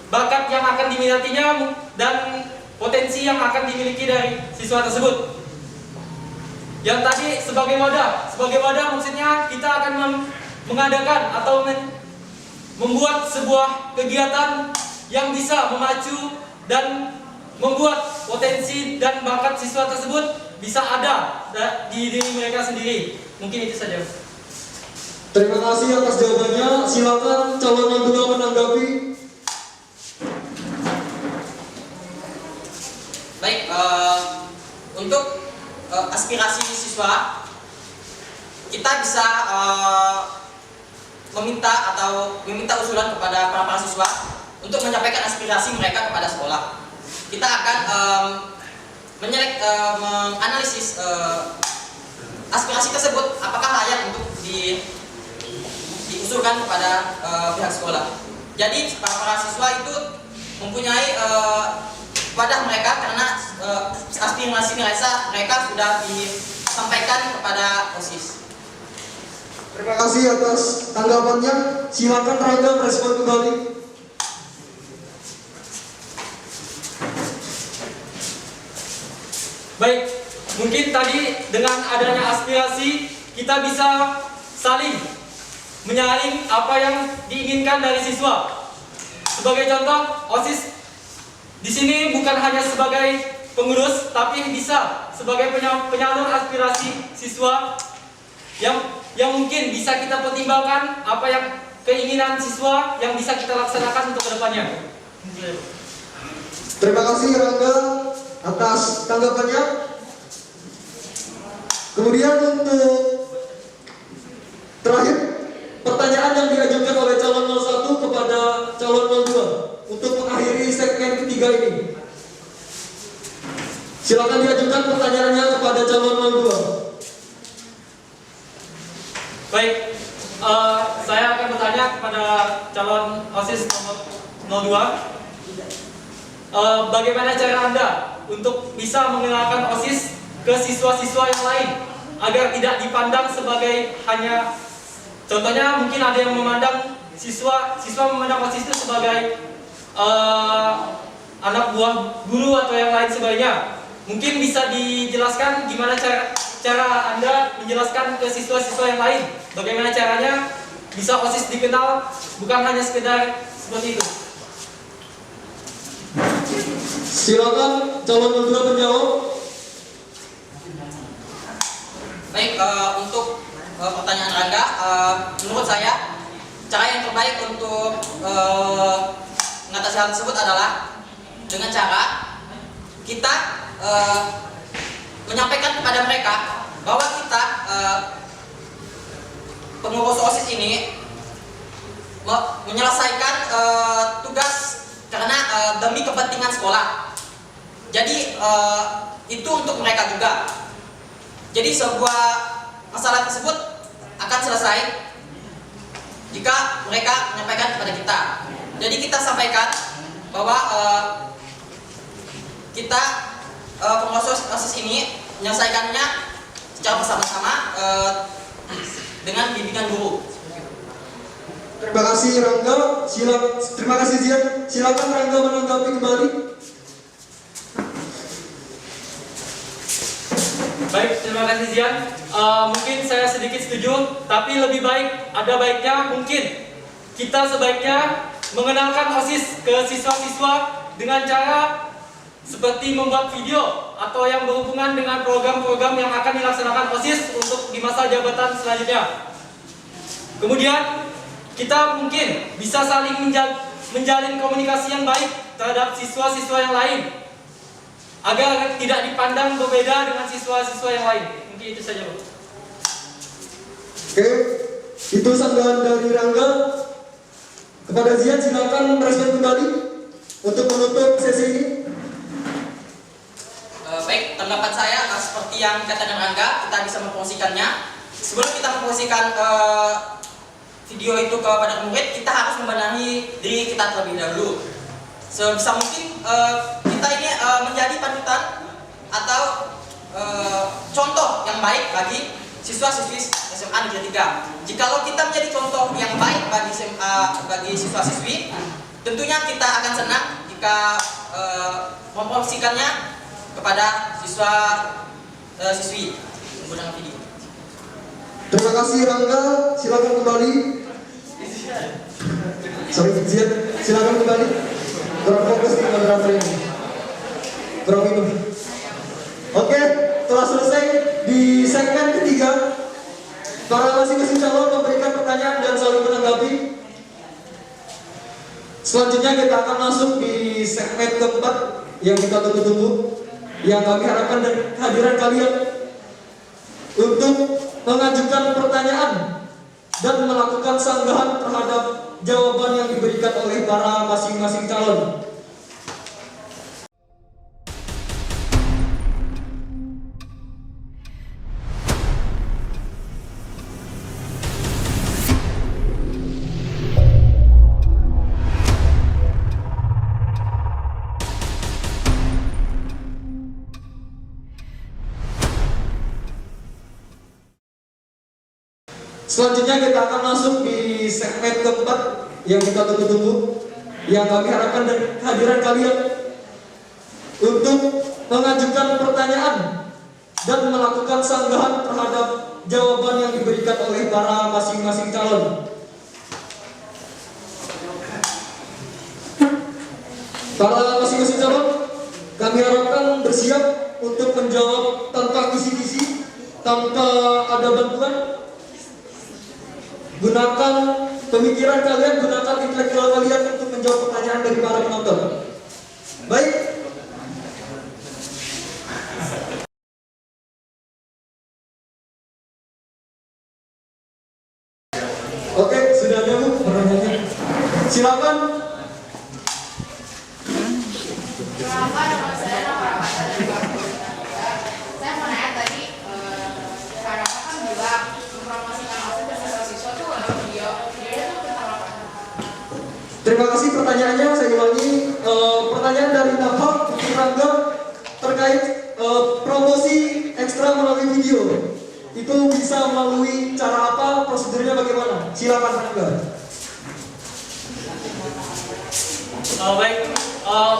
bakat yang akan diminatinya dan potensi yang akan dimiliki dari siswa tersebut. Yang tadi sebagai wadah maksudnya kita akan mengadakan atau membuat sebuah kegiatan yang bisa memacu dan membuat potensi dan bakat siswa tersebut bisa ada di diri mereka sendiri. Mungkin itu saja. Terima kasih atas jawabannya. Silakan calon 02 menanggapi. Baik, untuk aspirasi siswa kita bisa meminta usulan kepada para siswa untuk menyampaikan aspirasi mereka kepada sekolah. Kita akan menganalisis aspirasi tersebut apakah layak untuk diusulkan kepada pihak sekolah. Jadi para siswa itu mempunyai wadah mereka karena aspirasi mereka sudah disampaikan kepada OSIS. Terima kasih atas tanggapannya. Silakan Rangga merespon kembali. Baik, mungkin tadi dengan adanya aspirasi kita bisa saling menyaring apa yang diinginkan dari siswa. Sebagai contoh, OSIS di sini bukan hanya sebagai pengurus, tapi bisa sebagai penyalur aspirasi siswa yang mungkin bisa kita pertimbangkan apa yang keinginan siswa yang bisa kita laksanakan untuk kedepannya. Terima kasih Rangga atas tanggapannya. Kemudian untuk terakhir, pertanyaan yang diajukan oleh calon 01 kepada calon 02 untuk mengakhiri segmen ketiga ini. Silakan diajukan pertanyaannya kepada calon 02. Baik, saya akan bertanya kepada calon OSIS nomor 02. Bagaimana cara Anda untuk bisa mengenalkan OSIS ke siswa-siswa yang lain agar tidak dipandang sebagai hanya, contohnya mungkin ada yang memandang siswa memandang OSIS itu sebagai anak buah guru atau yang lain sebagainya. Mungkin bisa dijelaskan gimana cara Anda menjelaskan ke siswa-siswa yang lain bagaimana caranya bisa OSIS dikenal bukan hanya sekedar seperti itu. Silakan calon 02 menjawab. Baik, untuk pertanyaan Rangga, menurut saya cara yang terbaik untuk mengatasi hal tersebut adalah dengan cara kita menyampaikan kepada mereka bahwa kita pengurus OSIS ini menyelesaikan tugas karena demi kepentingan sekolah. Jadi itu untuk mereka juga. Jadi sebuah masalah tersebut akan selesai jika mereka menyampaikan kepada kita. Jadi kita sampaikan bahwa kita pengurus OSIS ini menyelesaikannya secara bersama-sama dengan bimbingan guru. Terima kasih Rangga. Terima kasih Zian. Silakan Rangga menanggapi kembali. Baik, terima kasih Zian. Mungkin saya sedikit setuju, tapi lebih baik, ada baiknya mungkin kita sebaiknya mengenalkan OSIS ke siswa-siswa dengan cara seperti membuat video atau yang berhubungan dengan program-program yang akan dilaksanakan OSIS untuk di masa jabatan selanjutnya. Kemudian kita mungkin bisa saling menjalin komunikasi yang baik terhadap siswa-siswa yang lain agar tidak dipandang berbeda dengan siswa-siswa yang lain. Mungkin itu saja, Bu. Oke, itu sanggahan dari Rangga. Kepada Zian silakan merespon kembali untuk menutup sesi ini. Baik, tanggapan saya seperti yang kata Rangga, kita bisa mempromosikannya. Sebelum kita mempromosikan video itu kepada murid, kita harus membenahi diri kita terlebih dahulu. Sebisa mungkin kita ini menjadi panutan atau contoh yang baik bagi siswa-siswi SMA Negeri 3. Jikalau kita menjadi contoh yang baik bagi siswa-siswi, tentunya kita akan senang jika mempromosikannya kepada siswa-siswi menggunakan video. Terima kasih Rangga. Silakan kembali. Sorry Zian, silakan kembali. Kurang fokus di moderator ini. Kurang minum. Oke, telah selesai di segmen ketiga. Para masing-masing calon memberikan pertanyaan dan saling menanggapi. Selanjutnya kita akan masuk di segmen keempat yang kita tunggu-tunggu, yang kami harapkan dari kehadiran kalian untuk mengajukan pertanyaan dan melakukan sanggahan terhadap jawaban yang diberikan oleh para masing-masing calon. Selanjutnya kita akan masuk di segmen keempat yang kita tunggu-tunggu, yang kami harapkan dari kehadiran kalian untuk mengajukan pertanyaan dan melakukan sanggahan terhadap jawaban yang diberikan oleh para masing-masing calon. Para masing-masing calon, Kami harapkan bersiap untuk menjawab tanpa kisi-kisi, tanpa ada bantuan. Gunakan pemikiran kalian, gunakan intelektual kalian untuk menjawab pertanyaan dari para penonton. Baik. Oke, sudah ada Bu pertanyaannya. Silakan. Kenapa nama saya Rahmat dari Bangkok? Saya mau nanya tadi, karena kan bilang mempromosikan OSIS dan siswa-siswa tuh lewat video itu tentang apa? Terima kasih pertanyaannya. Saya ulangi pertanyaan dari Nafa Rangga terkait promosi ekstra melalui video. Itu bisa melalui cara apa? Prosedurnya bagaimana? Silakan Rangga. Baik,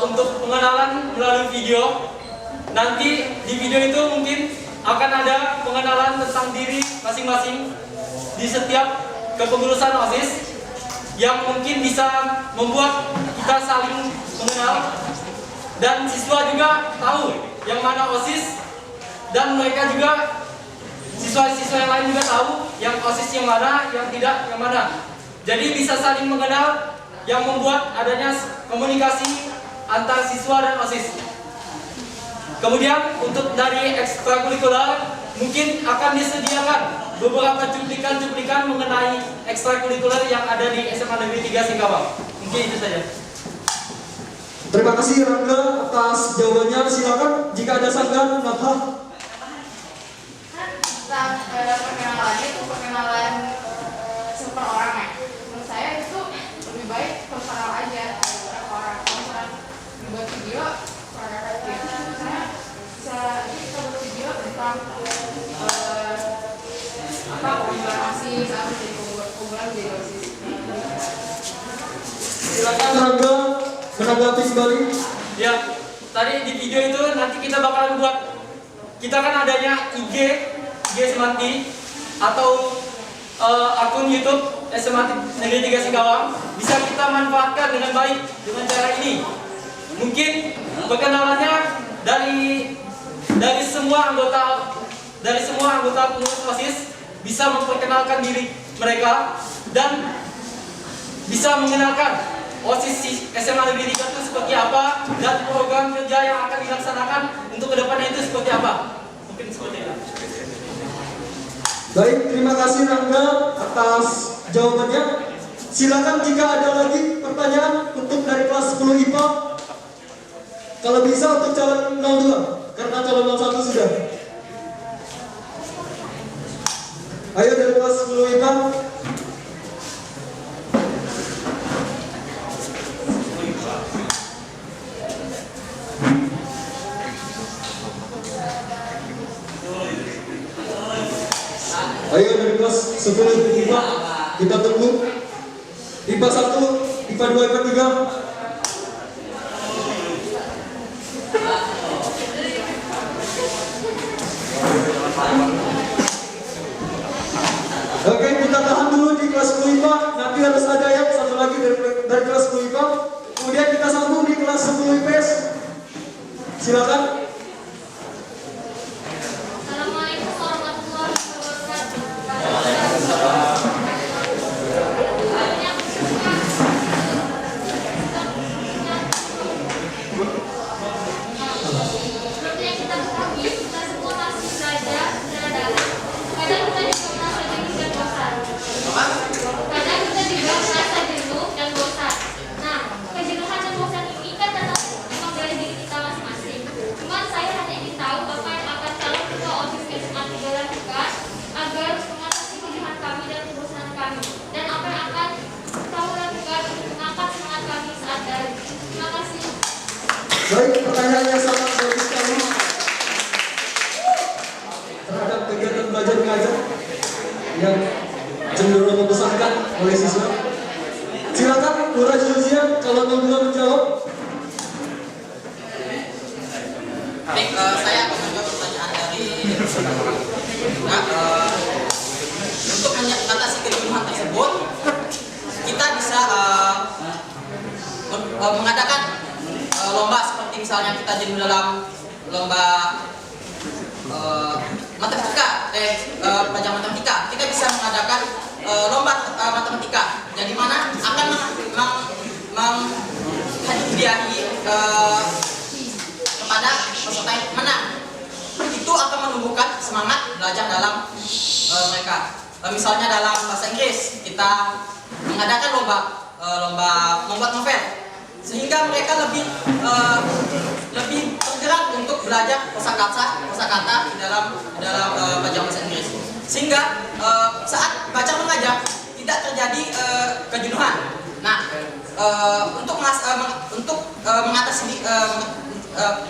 untuk pengenalan melalui video, nanti di video itu mungkin akan ada pengenalan tentang diri masing-masing di setiap kepengurusan OSIS yang mungkin bisa membuat kita saling mengenal, dan siswa juga tahu yang mana OSIS, dan mereka juga siswa-siswa yang lain juga tahu yang OSIS yang mana, yang tidak yang mana. Jadi bisa saling mengenal, yang membuat adanya komunikasi antar siswa dan OSIS. Kemudian untuk dari ekstrakurikuler mungkin akan disediakan beberapa cuplikan-cuplikan mengenai ekstrakurikuler yang ada di SMA Negeri 3 Singkawang. Mungkin itu saja. Terima kasih Rangga atas jawabannya. Silakan jika ada sanggahan, Nafa. Tentang perkenalannya itu perkenalan seperorang ya. Menurut saya itu lebih baik personal aja beberapa orang. Kalau misalkan dibuat video, saya bisa kita buat video tentang pengumpulan OSIS, apa jadi pengumpulan jadi OSIS. Silakan Rangga menanggapi kembali. Ya, tadi di video itu nanti kita bakalan buat, kita kan adanya IG Semanti atau akun YouTube SMA Negeri 3 Singkawang, bisa kita manfaatkan dengan baik dengan cara ini. Mungkin perkenalannya dari semua anggota pengurus OSIS bisa memperkenalkan diri mereka dan bisa mengenalkan OSIS SMA Negeri 3 itu seperti apa dan program kerja yang akan dilaksanakan untuk kedepannya itu seperti apa. Mungkin seperti itu. Baik, terima kasih Rangga atas jawabannya. Silakan jika ada lagi pertanyaan untuk dari kelas 10 IPA. Kalau bisa untuk calon 02, karena calon 01 sudah. Ayo dari kelas 10 IPA. Ayo dari kelas 10 IPA, kita tunggu. IPA 1, IPA 2, IPA 3. Oke, kita tahan dulu di kelas 10 IPA. Nanti harus ada yang satu lagi dari kelas 10 IPA. Kemudian kita sambung di kelas 10 IPS. Silakan. Assalamualaikum warahmatullahi wabarakatuh. Seperti yang kita ketahui, kita semua masih belajar secara daring. Kadang kita juga merasa jenuh dan bosan. Kadang kita juga merasa jenuh dan bosan. Nah, kejenuhan dan bosan ini kan tetap memang dari diri kita masing-masing. Cuman saya hanya ingin tahu apa yang akan calon ketua OSIS SMA 3 lakukan agar mengatasi kejenuhan kami dan kebosanan kami, dan apa yang akan kamu lakukan untuk mengangkat semangat kami saat daring. Terima kasih. Baik, pertanyaannya sangat bagus sekali terhadap kegiatan belajar mengajar yang cenderung membosankan oleh siswa. Silakan Bu Rajulzia kalau mau menjawab. Baik, saya akan menjawab pertanyaan dari untuk mengatasi kejenuhan tersebut, kita bisa mengadakan lomba seperti misalnya kita jenuh dalam lomba matematika, pelajaran matematika, kita bisa mengadakan lomba matematika, jadi mana akan menghadiahi kepada peserta yang menang. Itu akan menumbuhkan semangat belajar dalam mereka. Misalnya dalam bahasa Inggris kita mengadakan lomba membuat novel, sehingga mereka lebih tergerak untuk belajar kosakata di dalam pelajaran bahasa Inggris, sehingga saat baca mengajar tidak terjadi kejenuhan. Nah, untuk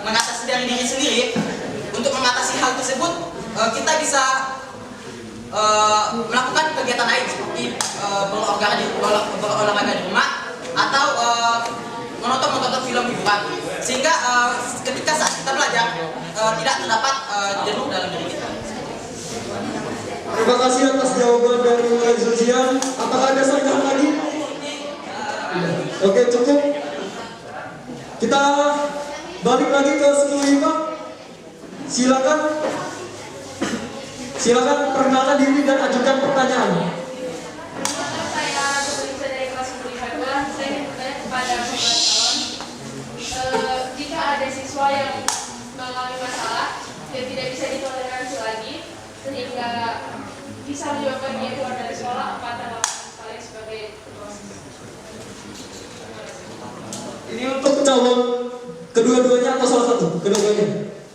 mengatasi dari diri sendiri, untuk mengatasi hal tersebut kita bisa melakukan kegiatan lain seperti berolahraga di rumah atau menonton film hiburan, sehingga ketika saat kita belajar tidak terdapat jenuh dalam diri kita. Terima kasih atas jawaban dari Mulai Zulzian. Apakah ada sanggahan lagi? Oke, cukup. Kita balik lagi ke 10 IPA. Silakan perkenalkan diri dan ajukan pertanyaan. Saya Zulisa dari kelas 10 IPA 2. Saya ingin bertanya kepada pembuat calon, jika ada siswa yang mengalami masalah yang tidak bisa ditoleransi lagi sehingga bisa menyebabkan dia keluar dari sekolah, apa tanggapan kalian sebagai OSIS? Ini untuk calon kedua-duanya atau salah satu? Kedua-duanya.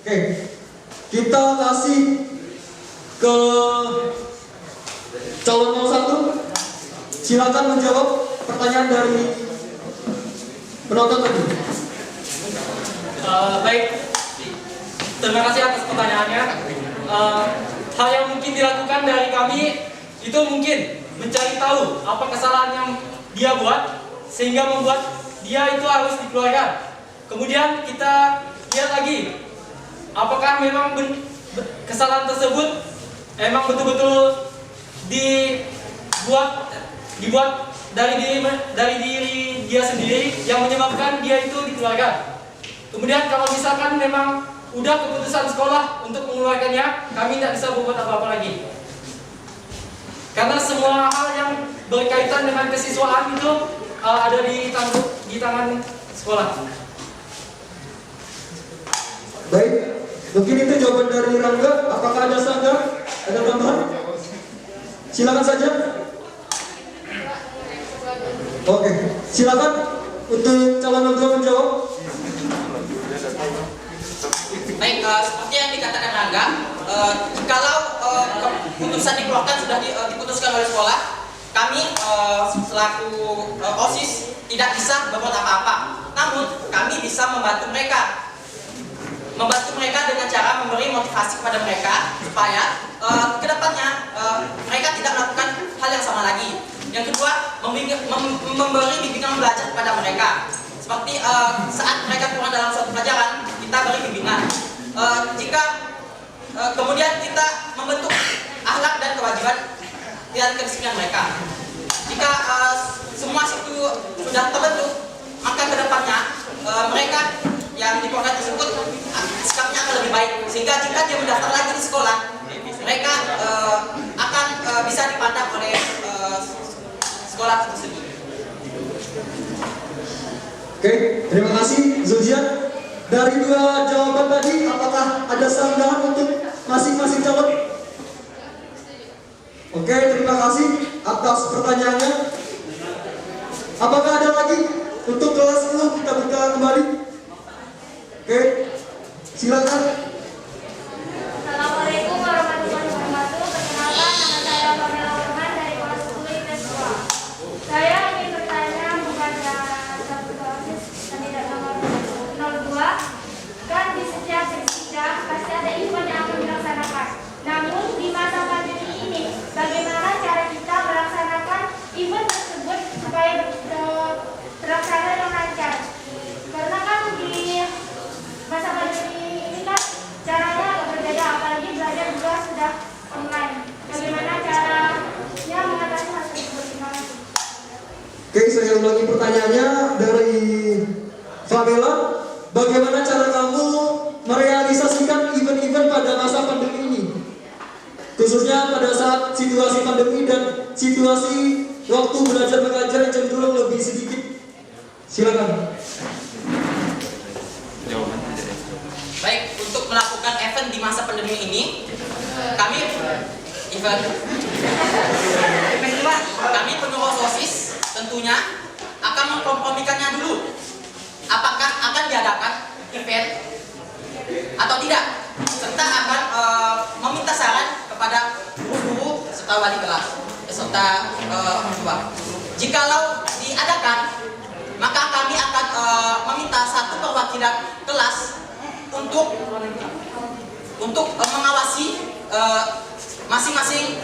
Oke. Kita kasih ke calon 01. Silakan menjawab pertanyaan dari penonton tadi. Baik, terima kasih atas pertanyaannya. Hal yang mungkin dilakukan dari kami itu mungkin mencari tahu apa kesalahan yang dia buat sehingga membuat dia itu harus dikeluarkan. Kemudian kita lihat lagi apakah memang kesalahan tersebut emang betul-betul dibuat dari diri dia sendiri yang menyebabkan dia itu dikeluarkan. Kemudian kalau misalkan memang udah keputusan sekolah untuk mengeluarkannya, kami tidak bisa berbuat apa-apa lagi. Karena semua hal yang berkaitan dengan kesiswaan itu ada di tangan sekolah. Baik, mungkin itu jawaban dari Rangga. Apakah ada sanggahan? Ada tambahan? Silakan saja. Oke, silakan untuk calon kedua menjawab. Baik, seperti yang dikatakan Rangga, kalau keputusan dikeluarkan sudah diputuskan oleh sekolah, kami selaku OSIS tidak bisa berbuat apa-apa. Namun kami bisa membantu mereka dengan cara memberi motivasi kepada mereka supaya kedepannya mereka tidak melakukan hal yang sama lagi. Yang kedua, memberi bimbingan belajar kepada mereka. Seperti saat mereka kurang dalam suatu pelajaran, kita beri bimbingan. Kemudian kita membentuk akhlak dan kewajiban dan kedisiplinan mereka. Jika semua itu sudah terbentuk, maka kedepannya mereka yang di program tersebut sikapnya akan lebih baik, sehingga jika dia mendaftar lagi di sekolah, mereka akan bisa dipandang oleh sekolah tersebut. Oke, terima kasih Zulzian. Dari dua jawaban tadi, apakah ada sanggahan untuk masing-masing calon? Oke, terima kasih atas pertanyaannya. Apakah ada lagi untuk kelas 10 kita buka kembali? Oke, silakan. Assalamualaikum warahmatullahi wabarakatuh. Perkenalkan, nama saya Pamela Orman dari kelas 10 IPS 2. Saya ingin bertanya kepada sahabat OSIS kandidat nomor 02. Kan di setiap sidang pasti ada event yang akan dilaksanakan. Namun di masa pandemi ini, bagaimana cara kita melaksanakan event tersebut supaya terlaksana dengan lancar? Karena kan di masa pandemi ini kan caranya berbeda, apalagi belajar juga sudah online. Bagaimana caranya mengatasi hal tersebut? Oke, saya ulangi pertanyaannya dari Fabela. bagaimana cara kamu merealisasikan event-event pada masa pandemi ini? Khususnya pada saat situasi pandemi dan situasi waktu belajar mengajar yang cenderung lebih sedikit. Silakan. Baik, untuk melakukan event di masa pandemi ini, kami pengurus OSIS tentunya akan mengkompromikannya dulu. Apakah akan diadakan event atau tidak, serta akan meminta saran kepada guru-guru serta wali kelas serta orang tua. Jikalau diadakan, maka kami akan meminta satu perwakilan kelas untuk mengawasi masing-masing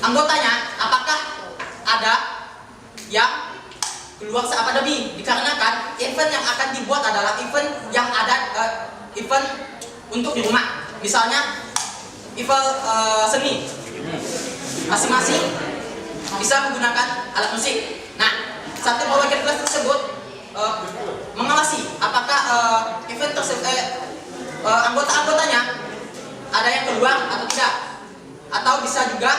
anggotanya apakah ada yang keluar saat pandemi, dikarenakan event yang akan dibuat adalah event yang ada event untuk di rumah, misalnya event seni, masing-masing bisa menggunakan alat musik. Nah, satu perwakilan kelas tersebut mengawasi apakah event tersebut anggota-anggotanya ada yang keluar atau tidak, atau bisa juga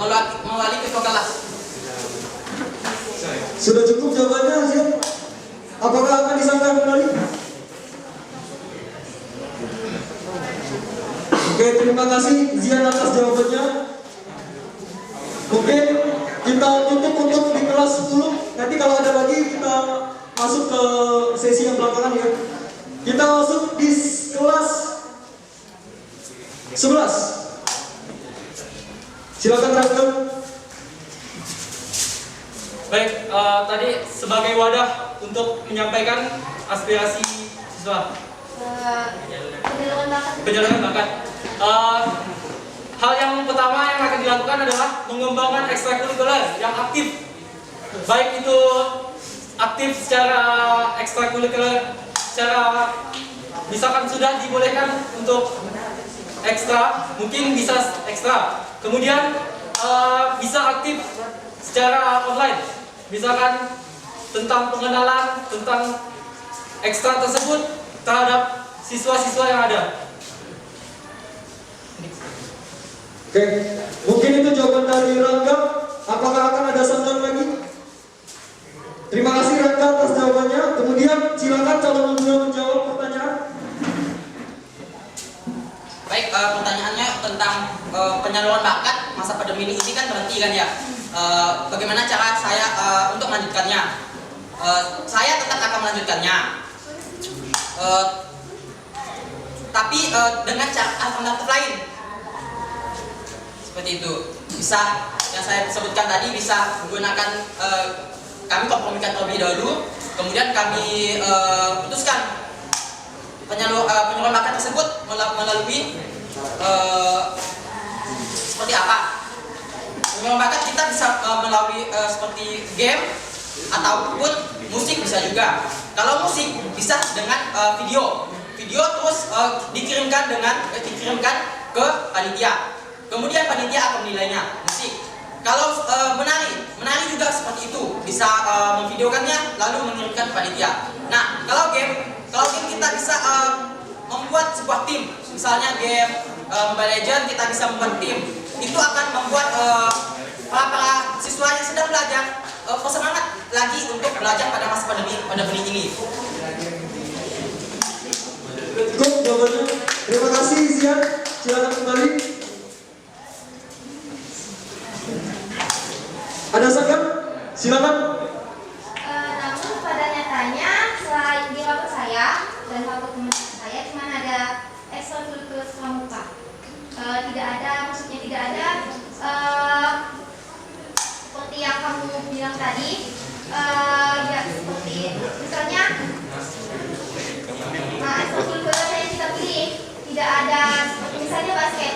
melalui ketua kelas. Sudah cukup jawabannya, Zian? Apakah akan disangka kembali? Oke, terima kasih Zian atas jawabannya. Mungkin kita tutup untuk di kelas 10. Nanti kalau ada lagi kita masuk ke sesi yang belakangan ya. Kita masuk di kelas 11. Silakan Rangga. Baik, tadi sebagai wadah untuk menyampaikan aspirasi siswa. Penyaluran bakat. Hal yang pertama yang akan dilakukan adalah mengembangkan ekstrakurikuler yang aktif. Baik itu aktif secara ekstrakurikuler, secara misalkan sudah dibolehkan untuk ekstra, mungkin bisa ekstra. Kemudian bisa aktif secara online, misalkan tentang pengenalan tentang ekstra tersebut terhadap siswa-siswa yang ada. Oke, mungkin itu jawaban dari Rangga. Apakah akan ada saran lagi? Terima kasih Rangga atas jawabannya. Kemudian silakan calon guru menjawab pertanyaan. Baik, pertanyaannya tentang penyaluran bakat masa pandemi ini kan berhenti kan ya. Bagaimana cara saya untuk melanjutkannya? Saya tetap akan melanjutkannya, tapi dengan cara alternatif lain. Seperti itu. Bisa yang saya sebutkan tadi, bisa menggunakan kami kompromikan terlebih dahulu, kemudian kami putuskan penyaluran bakat tersebut melalui seperti apa? Penyaluran bakat kita bisa melalui seperti game ataupun musik bisa juga. Kalau musik bisa dengan video terus dikirimkan ke panitia. Kemudian panitia akan menilainya. Musik. Kalau menari juga seperti itu, bisa memvideokannya lalu mengirimkan ke panitia. Nah, kalau game kita bisa membuat sebuah tim. Misalnya game Mobile Legends kita bisa membuat tim. Itu akan membuat para siswa yang sedang belajar bersemangat lagi untuk belajar pada masa pandemi ini. Cukup jawabannya. Terima kasih Zian. Silakan kembali. Ada saran? Silakan. Namun pada nyatanya selain di kampus saya dan kampus teman saya cuma ada ekstrakurikuler pramuka. Tidak ada, maksudnya tidak ada seperti yang kamu bilang tadi, ya seperti misalnya ekstrakurikuler yang kita pilih tidak ada seperti misalnya basket,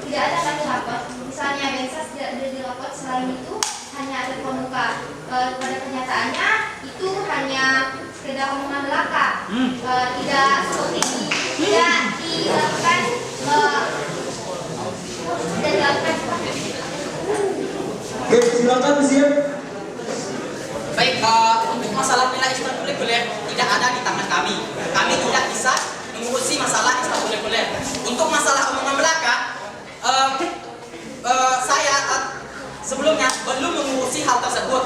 tidak ada lagi rapot, misalnya bensas tidak ada di rapot. Selain itu hanya ada pramuka. Pada kenyataannya itu hanya sekedar omongan belaka, tidak seperti tidak dilakukan Oke, silakan Zian. Baik, untuk masalah nilai ekstrakurikuler tidak ada di tangan kami. Kami tidak bisa mengurusi masalah ekstrakurikuler. Untuk masalah omongan belaka, saya sebelumnya belum mengurusi hal tersebut.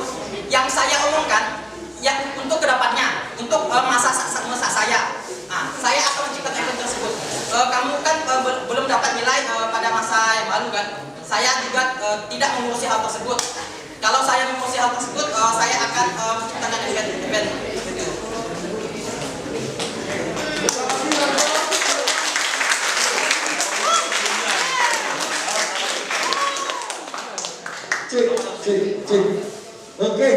Yang saya omongkan ya untuk kedepannya, untuk masa saya. Nah, saya akan menciptakan event tersebut. Kamu kan belum dapat nilai pada masa yang lalu kan? Saya juga tidak mengurusi hal tersebut. Kalau saya mengurusi hal tersebut, saya akan menciptakan event. Cek. Oke.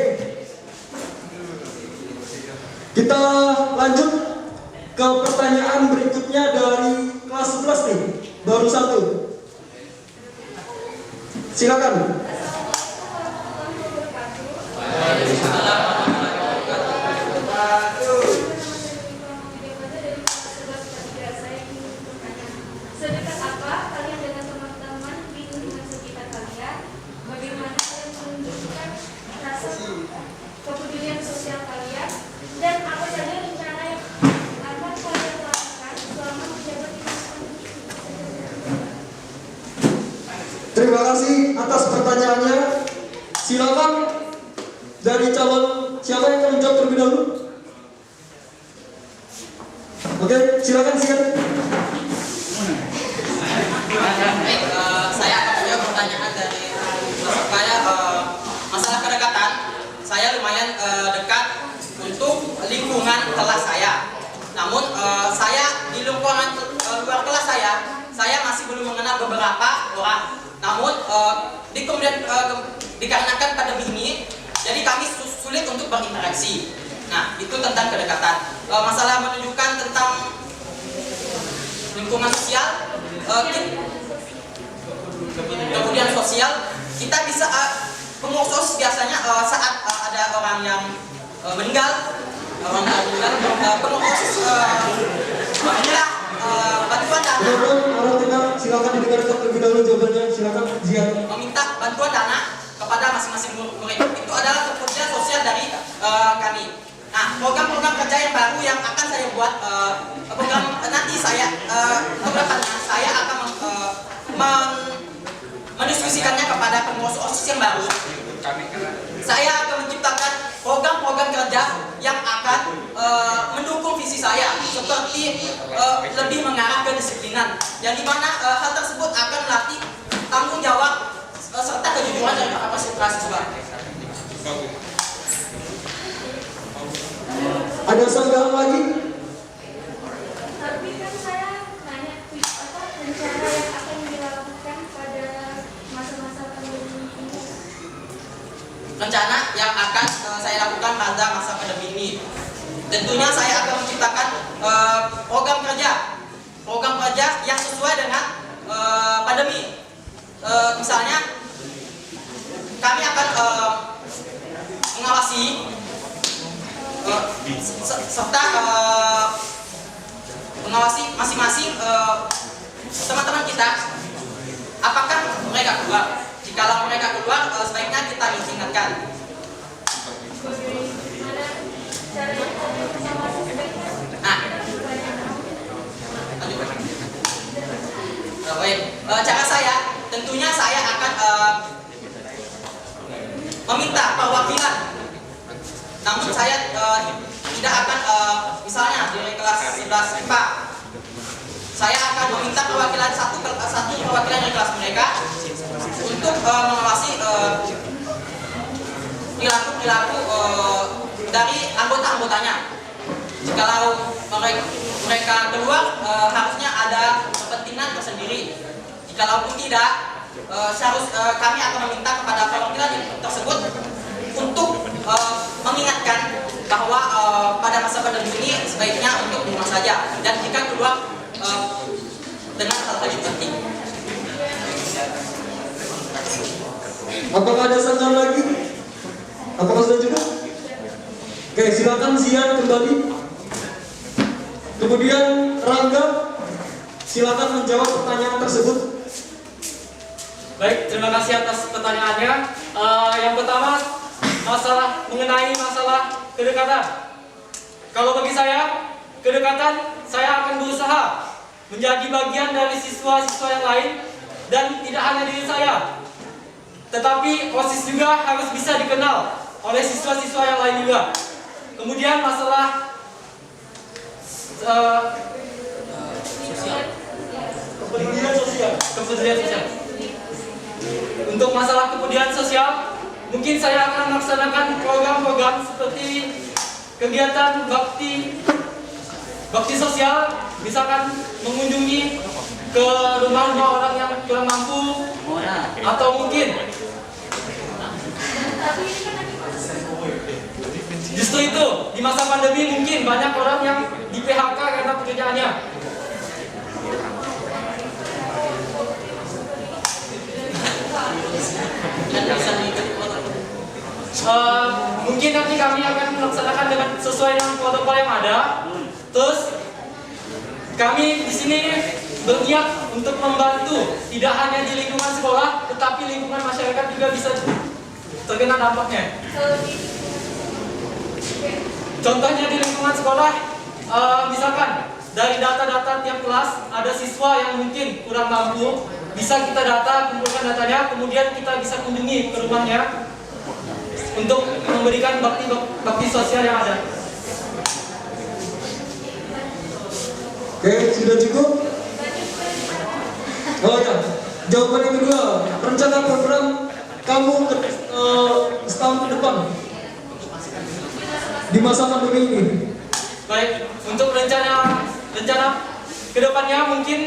Kita lanjut ke pertanyaan berikutnya dari kelas 11 nih. Baru satu. Silakan. Sedekat apa kalian dengan teman-teman di lingkungan sekitar kalian? Bagaimana kalian menunjukkan rasa kepedulian sosial kalian? Dan apa saja rencana yang akan kalian lakukan selama menjabat di masa ini? Terima kasih atas pertanyaannya. Silakan dari calon siapa yang akan menjawab terlebih dahulu? Oke, silakan siap. Baik, saya akan menjawab pertanyaan dari saya. Masalah kedekatan, saya lumayan dekat untuk lingkungan kelas saya. Namun saya di lingkungan luar kelas saya masih belum mengenal beberapa orang. Namun dikarenakan pandemi ini, jadi kami sulit untuk berinteraksi. Nah, itu tentang kedekatan. Masalah menunjukkan tentang lingkungan sosial, kemudian sosial, kita bisa pengurus biasanya saat ada orang yang meninggal, pengurus meminta bantuan dana. Silakan didengarkan terlebih dahulu jawabannya. Silakan Zian. Meminta bantuan dana kepada masing-masing murid. Itu adalah pekerjaan sosial dari kami. Nah, program-program kerja yang baru yang akan saya buat, program nanti saya kedepannya saya akan mendiskusikannya kepada pengurus OSIS yang baru. Saya akan menciptakan program-program kerja yang akan mendukung visi saya, seperti lebih mengarah ke disiplinan, yang dimana hal tersebut akan melatih tanggung jawab serta kejujuran dari para siswa. Ada sanggahan lagi? Tapi kan saya nanya rencana yang akan dilakukan pada masa-masa pandemi ini. Rencana yang akan saya lakukan pada masa pandemi ini, tentunya saya akan menciptakan program kerja yang sesuai dengan pandemi. Misalnya kami akan mengawasi serta mengawasi masing-masing teman-teman kita, apakah mereka keluar. Jikalau mereka keluar, sebaiknya kita ingatkan. Cara saya, tentunya saya akan meminta perwakilan. Namun saya tidak akan, misalnya dari kelas 11 IPA, saya akan meminta perwakilan satu perwakilan dari kelas mereka untuk mengawasi perilaku dari anggota-anggotanya. Jikalau mereka keluar, harusnya ada kepentingan tersendiri. Jikalau pun tidak, kami akan meminta kepada perwakilan tersebut untuk mengingatkan bahwa pada masa pandemi ini sebaiknya untuk di rumah saja, dan jika keluar dengan hal-hal yang penting. Apakah ada sanggahan lagi? Apakah sudah cukup? Oke, silakan Zian kembali. Kemudian Rangga, silakan menjawab pertanyaan tersebut. Baik, terima kasih atas pertanyaannya. Yang pertama, mengenai masalah kedekatan. kalau bagi saya, kedekatan saya akan berusaha menjadi bagian dari siswa-siswa yang lain dan tidak hanya diri saya, tetapi OSIS juga harus bisa dikenal oleh siswa-siswa yang lain juga. Kemudian masalah kepedulian sosial. Untuk masalah kepedulian sosial, mungkin saya akan melaksanakan program-program seperti kegiatan bakti sosial, misalkan mengunjungi ke rumah-rumah orang yang kurang mampu, atau mungkin justru itu di masa pandemi mungkin banyak orang yang di PHK karena pekerjaannya. Mungkin nanti kami akan melaksanakan dengan sesuai dengan protokol yang ada. Terus kami di sini berniat untuk membantu tidak hanya di lingkungan sekolah, tetapi lingkungan masyarakat juga bisa terkena dampaknya. Contohnya di lingkungan sekolah, misalkan dari data-data tiap kelas ada siswa yang mungkin kurang mampu, bisa kita data, kumpulkan datanya, kemudian kita bisa kunjungi ke rumahnya untuk memberikan bakti sosial yang ada. Oke, sudah cukup? Oh ya, jawaban yang kedua, rencana program kamu setahun ke depan di masa pandemi ini. Baik, untuk rencana kedepannya mungkin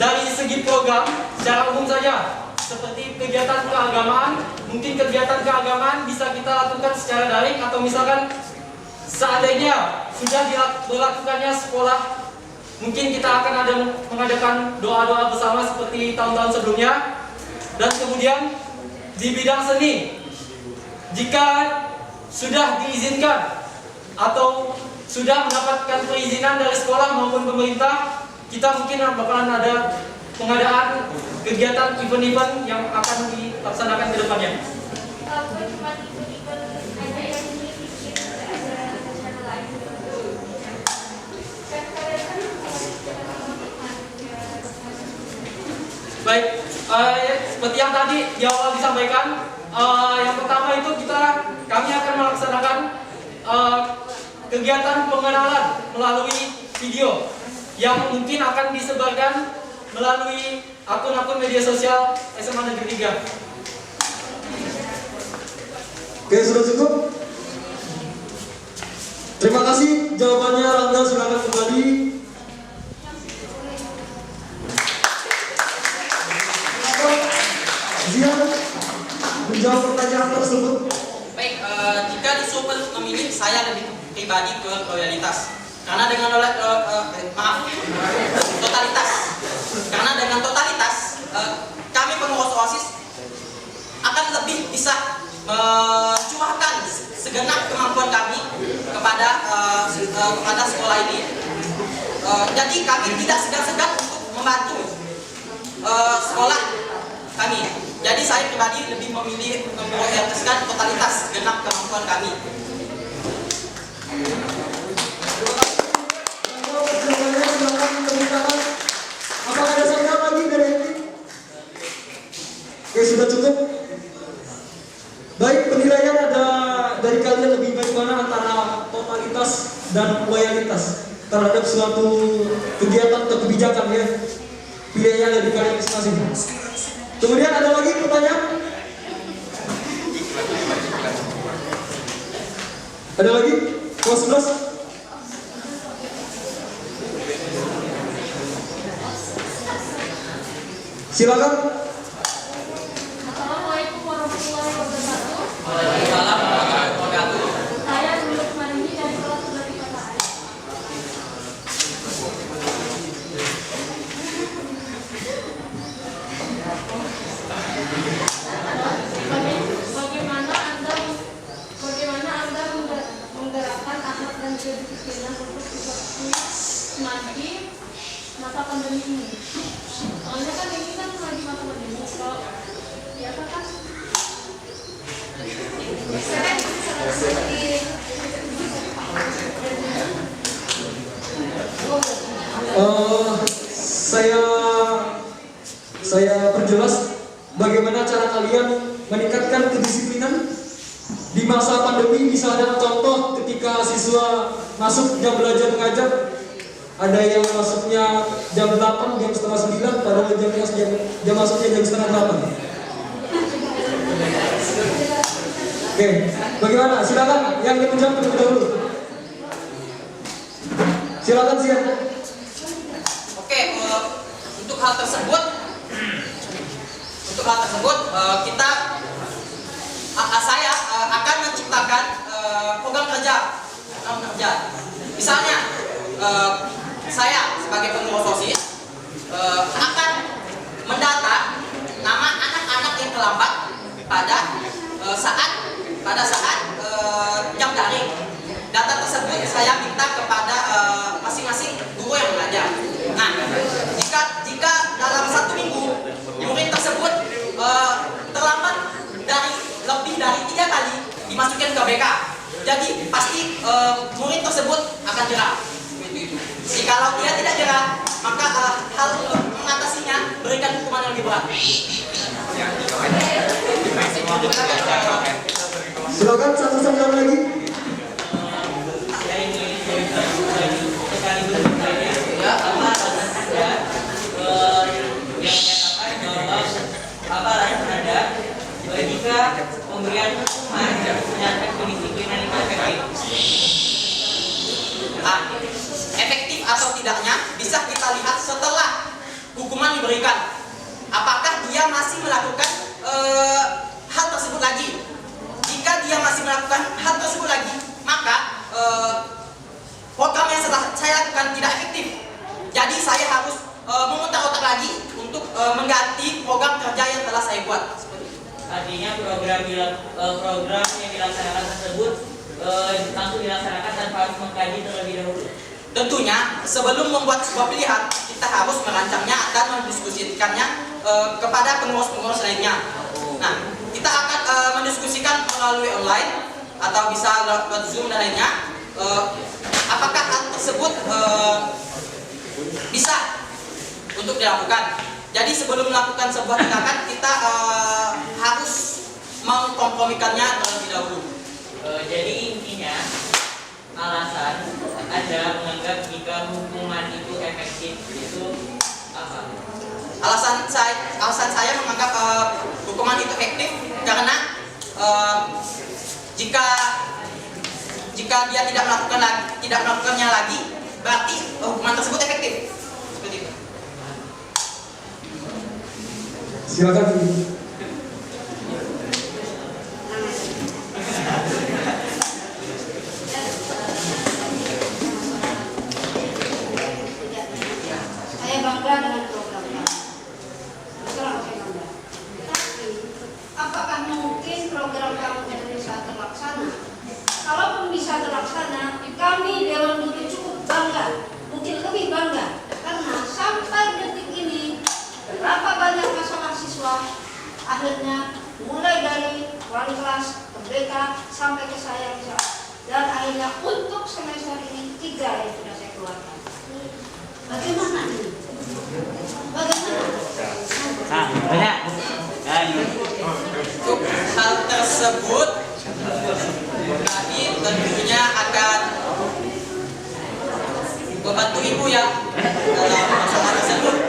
dari segi program secara umum saja, seperti kegiatan keagamaan, mungkin kegiatan keagamaan bisa kita lakukan secara daring, atau misalkan seandainya sudah berlakukannya sekolah, mungkin kita akan mengadakan doa-doa bersama seperti tahun-tahun sebelumnya. Dan kemudian di bidang seni, jika sudah diizinkan atau sudah mendapatkan perizinan dari sekolah maupun pemerintah, kita mungkin bakalan ada pengadaan kegiatan event-event yang akan dilaksanakan ke depannya. Aku cuma ikut-ikut aja yang ini dikit, ada rencana lain. Baik, seperti yang tadi di awal disampaikan, yang pertama itu kami akan melaksanakan kegiatan pengenalan melalui video yang mungkin akan disebarkan melalui akun-akun media sosial SMA Negeri 3. Oke, sudah cukup? Terima kasih jawabannya. Rangga, silakan kembali. Zian menjawab pertanyaan tersebut. Baik, jika disuruh memilih, saya lebih pribadi ke loyalitas. Karena dengan totalitas. Karena dengan totalitas, kami pengurus OSIS akan lebih bisa mencurahkan segenap kemampuan kami kepada sekolah ini. Jadi kami tidak segan-segan untuk membantu sekolah kami. Jadi saya pribadi lebih memilih memprioritaskan totalitas segenap kemampuan kami. Apakah ada saudara lagi dari ini? Oke, sudah cukup. Baik, penilaian ada dari kalian lebih baik mana antara totalitas dan loyalitas terhadap suatu kegiatan atau kebijakan ya. Pilihannya dari kalian masing-masing. Kemudian ada lagi pertanyaan? Ada lagi? Kelas 11? Silakan. Assalamualaikum warahmatullahi wabarakatuh. Waalaikumsalam warahmatullahi wabarakatuh. Saya Nurul Marindi dari kelas 11 IPA. Bagaimana Anda menggerakkan akhlak dan kedisiplinan untuk seperti masa pandemi ini? Soalnya kan ini kan lagi masa bagaimana cara kalian meningkatkan kedisiplinan di masa pandemi. Misalnya contoh ketika siswa masuk jam belajar mengajar, ada yang masuknya jam 8, jam setengah 9, padahal jam masuknya jam setengah 8. Oke, bagaimana? Silakan yang ingin menjawab terlebih dahulu. Silakan Sian. Oke, untuk hal tersebut saya akan menciptakan program kerja. Misalnya saya sebagai pengurus OSIS akan mendata nama anak-anak yang terlambat pada saat jam daring. Data tersebut saya minta kepada masing-masing guru yang mengajar. Nah, jika dalam 1 minggu murid tersebut terlambat lebih dari 3 kali dimasukkan ke BK, jadi pasti murid tersebut akan jerah. Jikalau dia tidak jerah, maka hal untuk mengatasinya berikan hukuman yang lebih berat. Silakan satu jam lagi. Jika pemberian hukuman menyatakan kedisiplinan itu efektif atau tidaknya bisa kita lihat setelah hukuman diberikan. Apakah dia masih melakukan hal tersebut lagi? Jika dia masih melakukan hal tersebut lagi, maka program yang saya lakukan tidak efektif. Jadi saya harus memutar otak lagi untuk mengganti program kerja yang telah saya buat. Artinya program yang dilaksanakan tersebut langsung dilaksanakan tanpa harus mengkaji terlebih dahulu. Tentunya sebelum membuat sebuah pilihan, kita harus merancangnya dan mendiskusikannya kepada pengurus-pengurus lainnya. Nah, kita akan mendiskusikan melalui online atau bisa lewat Zoom dan lainnya. Apakah hal tersebut bisa untuk dilakukan? Jadi sebelum melakukan sebuah tindakan, kita harus mengkompromikannya terlebih dahulu. Jadi intinya alasan Anda menganggap jika hukuman itu efektif itu apa? Alasan saya menganggap hukuman itu efektif karena jika dia tidak melakukannya lagi, berarti hukuman tersebut efektif. Seperti itu. Silakan. Saya bangga dengan program kami. Terus saya bangga. Tapi apakah mungkin program kamu itu bisa terlaksana? Kalaupun bisa terlaksana, kami Dewan Guru cukup bangga, mungkin lebih bangga, karena sampai detik ini berapa banyak masalah siswa akhirnya mulai dari wali kelas ke BK sampai ke saya dan akhirnya untuk semester ini 3 yang sudah saya keluarkan. Bagaimana ini? Untuk hal tersebut kami tentunya akan membantu ibu ya dalam masalah tersebut.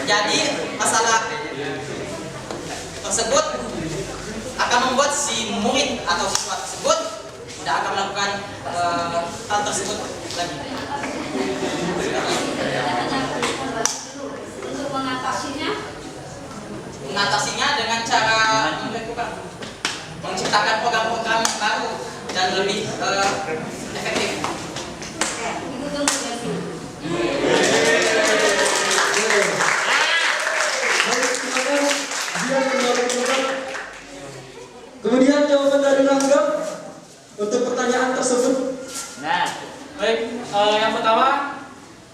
Jadi masalah tersebut akan membuat si murid atau siswa tersebut tidak akan melakukan hal tersebut lagi. Untuk mengatasinya dengan cara menciptakan program-program yang baru dan lebih efektif. Ibu tunggu nanti. Kemudian jawaban dari Rangga untuk pertanyaan tersebut. Nah, baik, yang pertama,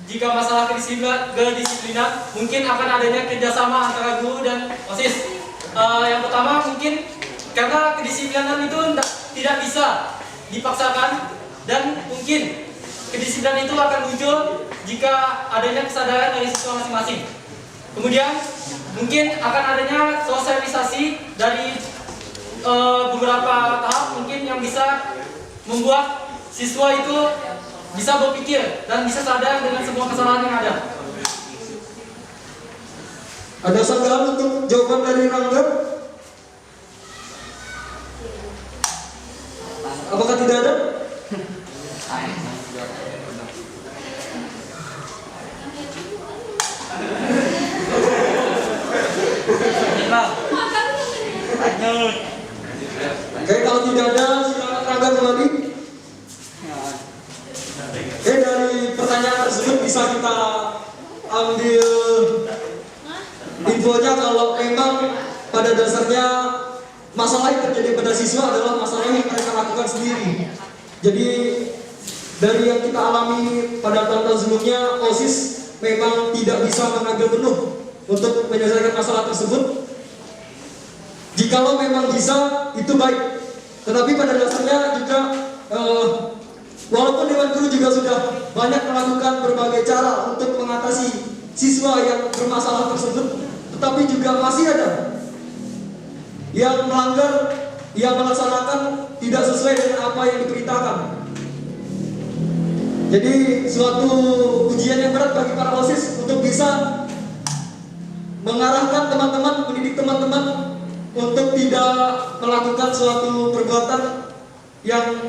jika masalah kedisiplinan, mungkin akan adanya kerjasama antara guru dan OSIS. Yang pertama mungkin karena kedisiplinan itu tidak bisa dipaksakan dan mungkin kedisiplinan itu akan muncul jika adanya kesadaran dari siswa masing-masing. Kemudian mungkin akan adanya sosialisasi dari beberapa tahap mungkin yang bisa membuat siswa itu bisa berpikir dan bisa sadar dengan semua kesalahan yang ada. Ada sanggahan untuk jawaban dari Rangga? Apakah tidak ada? Oke, kalau tidak ada, silakan Rangga kembali. Oke, dari pertanyaan tersebut bisa kita ambil infonya kalau memang pada dasarnya masalah yang terjadi pada siswa adalah masalah yang mereka lakukan sendiri. Jadi dari yang kita alami pada tahun-tahun sebelumnya, OSIS memang tidak bisa mengambil penuh untuk menyelesaikan masalah tersebut. Jikalau memang bisa, itu baik. Tetapi pada dasarnya juga walaupun Dewan Guru juga sudah banyak melakukan berbagai cara untuk mengatasi siswa yang bermasalah tersebut, tetapi juga masih ada yang melanggar, yang melaksanakan tidak sesuai dengan apa yang diperintahkan. Jadi suatu ujian yang berat bagi para OSIS untuk bisa mengarahkan teman-teman, mendidik teman-teman untuk tidak melakukan suatu perbuatan yang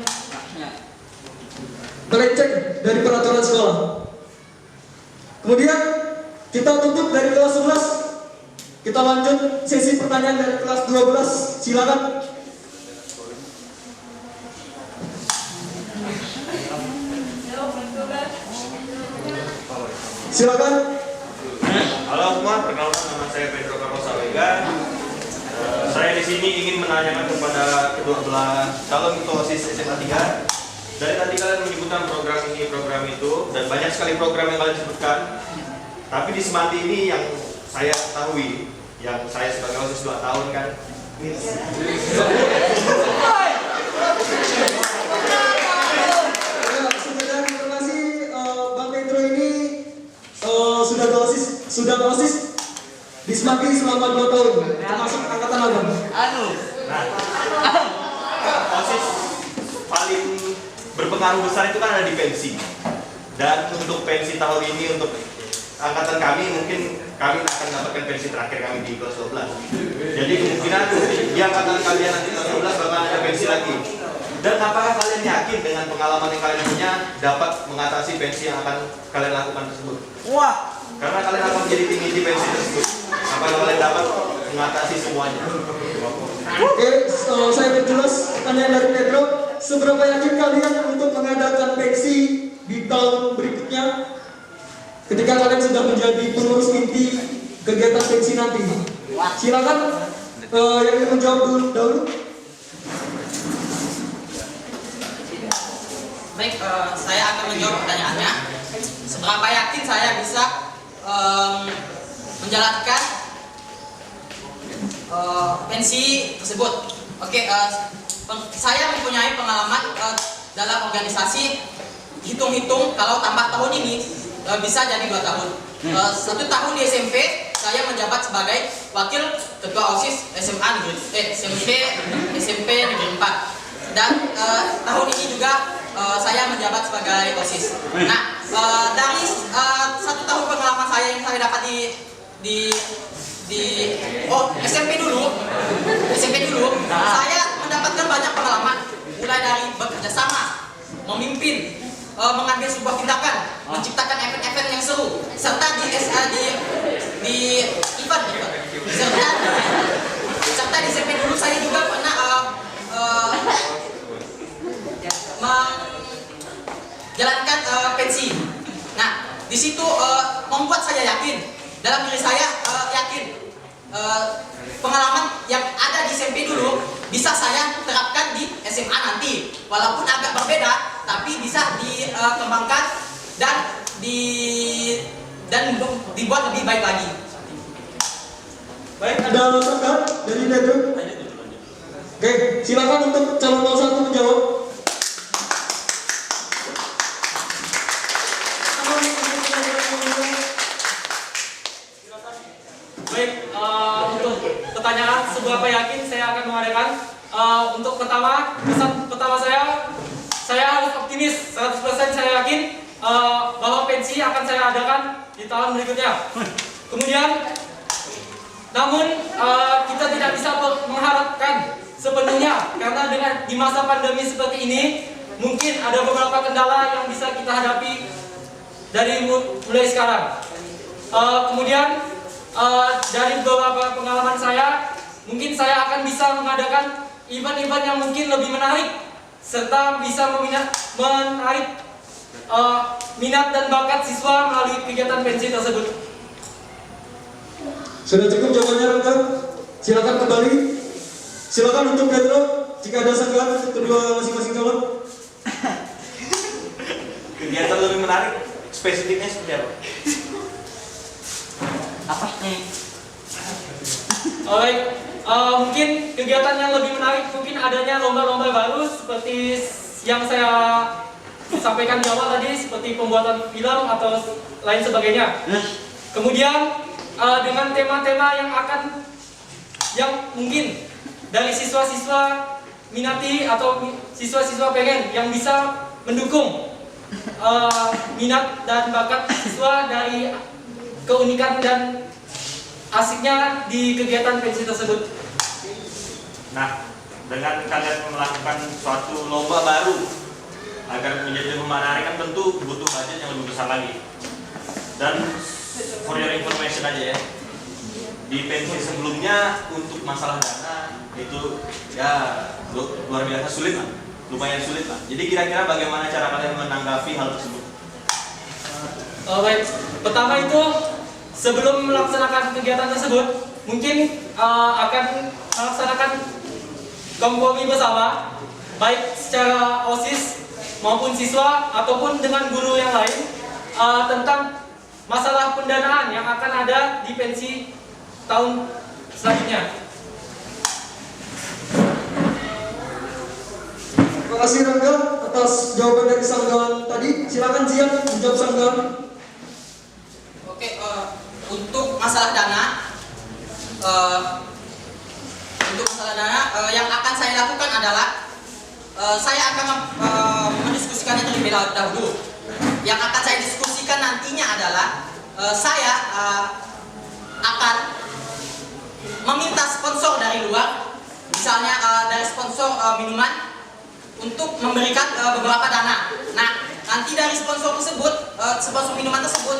melenceng dari peraturan sekolah. Kemudian kita tutup dari kelas 11. Kita lanjut sesi pertanyaan dari kelas 12. Silakan. Silakan. Halo semua, perkenalkan nama saya Pedro Carlos Avega. Saya di sini ingin menanyakan kepada kedua belah calon ketua OSIS SMA 3. Dari tadi kalian menyebutkan program ini, program itu, dan banyak sekali program yang kalian sebutkan. Tapi di Semanti ini yang saya ketahui, yang saya sebagai OSIS 2 tahun kan. Sekedar informasi, Bang Pedro ini sudah OSIS di Semanti selama 2 tahun, termasuk angkatan abang. OSIS paling berpengaruh besar itu kan ada di pensi. Dan untuk pensi tahun ini, untuk angkatan kami, mungkin kami akan mendapatkan pensi terakhir kami di kelas 12. Jadi kemungkinan di angkatan kalian nanti kelas 12 bakal ada pensi lagi. Dan apakah kalian yakin dengan pengalaman yang kalian punya dapat mengatasi pensi yang akan kalian lakukan tersebut? Wah, karena kalian akan menjadi tinggi di pensi tersebut. Apakah kalian dapat mengatasi semuanya? Oke, saya perjelas pertanyaan dari Pedro. Seberapa yakin kalian untuk mengadakan pensi di tahun berikutnya ketika kalian sudah menjadi pengurus inti kegiatan pensi nanti? Silakan yang ingin menjawab dahulu. Baik, saya akan menjawab pertanyaannya. Seberapa yakin saya bisa menjalankan pensi tersebut? Oke, saya mempunyai pengalaman dalam organisasi. Hitung-hitung kalau tambah tahun ini bisa jadi 2 tahun. 1 tahun di SMP saya menjabat sebagai wakil ketua OSIS SMP Negeri 4. Dan tahun ini juga saya menjabat sebagai OSIS. Nah, dari 1 tahun pengalaman saya yang saya dapat di SMP dulu, saya mendapatkan banyak pengalaman, mulai dari bekerja sama, memimpin, mengambil sebuah tindakan, menciptakan event-event yang seru, serta di event, serta di SMP dulu saya juga pernah menjalankan pensi. Nah, di situ membuat saya yakin, dalam diri saya yakin pengalaman yang ada di SMP dulu bisa saya terapkan di SMA nanti, walaupun agak berbeda, tapi bisa dikembangkan dan dibuat lebih baik lagi. Baik, ada alasan kan dari Pedro? Oke, silakan untuk calon 01 menjawab. Baik, pertanyaan seberapa yakin saya akan mengadakan. Untuk pertama, pesan pertama saya harus optimis, 100% saya yakin bahwa pensi akan saya adakan di tahun berikutnya. Kemudian, namun kita tidak bisa mengharapkan sepenuhnya karena di masa pandemi seperti ini mungkin ada beberapa kendala yang bisa kita hadapi dari mulai sekarang. Kemudian dari beberapa pengalaman saya, mungkin saya akan bisa mengadakan event-event yang mungkin lebih menarik serta bisa menarik minat dan bakat siswa melalui kegiatan pensi tersebut. Sudah cukup jawabannya, Rangga? Silakan kembali. Silakan untuk Pedro, jika ada sanggahan untuk kedua masing-masing calon. Kegiatan lebih menarik, spesifiknya seperti apa? Apa nih? Baik, mungkin kegiatan yang lebih menarik mungkin adanya lomba-lomba baru seperti yang saya sampaikan di awal tadi, seperti pembuatan film atau lain sebagainya. Kemudian dengan tema-tema yang mungkin dari siswa-siswa minati atau siswa-siswa pengen yang bisa mendukung minat dan bakat siswa dari keunikan dan asiknya di kegiatan pensi tersebut. Nah, dengan kalian melakukan suatu lomba baru agar menjadi menarik kan tentu butuh budget yang lebih besar lagi. Dan for your information aja ya, di pensi sebelumnya untuk masalah dana itu ya luar biasa sulit lah, lumayan sulit lah. Jadi kira-kira bagaimana cara kalian menanggapi hal tersebut? Baik, pertama itu sebelum melaksanakan kegiatan tersebut mungkin akan melaksanakan kompromi bersama, baik secara OSIS maupun siswa ataupun dengan guru yang lain tentang masalah pendanaan yang akan ada di pensi tahun selanjutnya. Terima kasih, Rangga, atas jawaban dari sanggahan tadi. Silakan Zian menjawab sanggahan. Oke, untuk masalah dana, yang akan saya lakukan adalah saya akan mendiskusikannya terlebih dahulu. Yang akan saya diskusikan nantinya adalah saya akan meminta sponsor dari luar, misalnya dari sponsor minuman untuk memberikan beberapa dana. Nah, nanti dari sponsor tersebut, sponsor minuman tersebut,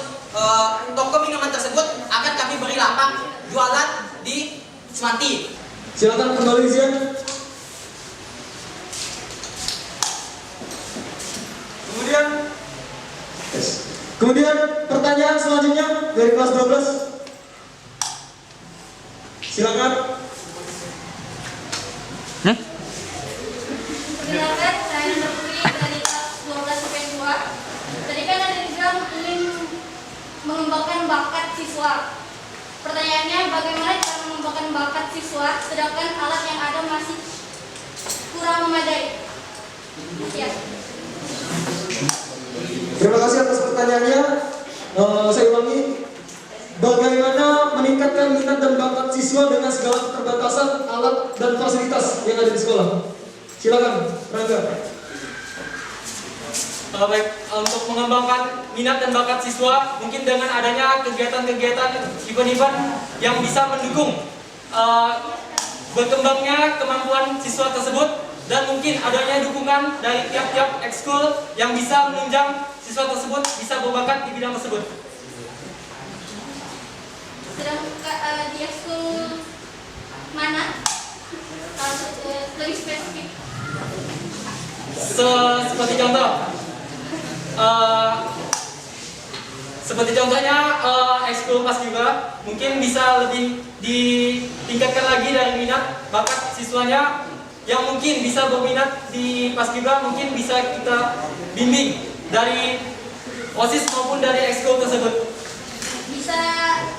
toko minuman tersebut akan kami beri lapang jualan di Semanti. Silakan kembali, Zian. Kemudian pertanyaan selanjutnya dari kelas 12. Silakan. Perkenalkan, saya Nanda Putri dari kelas 12 IPS 2. Tadi kan ada dibilang ingin mengembangkan bakat siswa. Pertanyaannya, bagaimana cara mengembangkan bakat siswa sedangkan alat yang ada masih kurang memadai? Ya. Terima kasih atas pertanyaannya. Saya ulangi. Bagaimana meningkatkan minat dan bakat siswa dengan segala keterbatasan alat dan fasilitas yang ada di sekolah? Silakan, Rangga. Baik, untuk mengembangkan minat dan bakat siswa, mungkin dengan adanya kegiatan-kegiatan event-event yang bisa mendukung berkembangnya kemampuan siswa tersebut, dan mungkin adanya dukungan dari tiap-tiap ekskul yang bisa menunjang siswa tersebut bisa berbakat di bidang tersebut. Sedangkan di ekskul mana? Lebih spesifik. Seperti contoh, seperti contohnya ekskul paskibra mungkin bisa lebih ditingkatkan lagi dari minat bakat siswanya yang mungkin bisa berminat di paskibra, mungkin bisa kita bimbing dari OSIS maupun dari ekskul tersebut. Bisa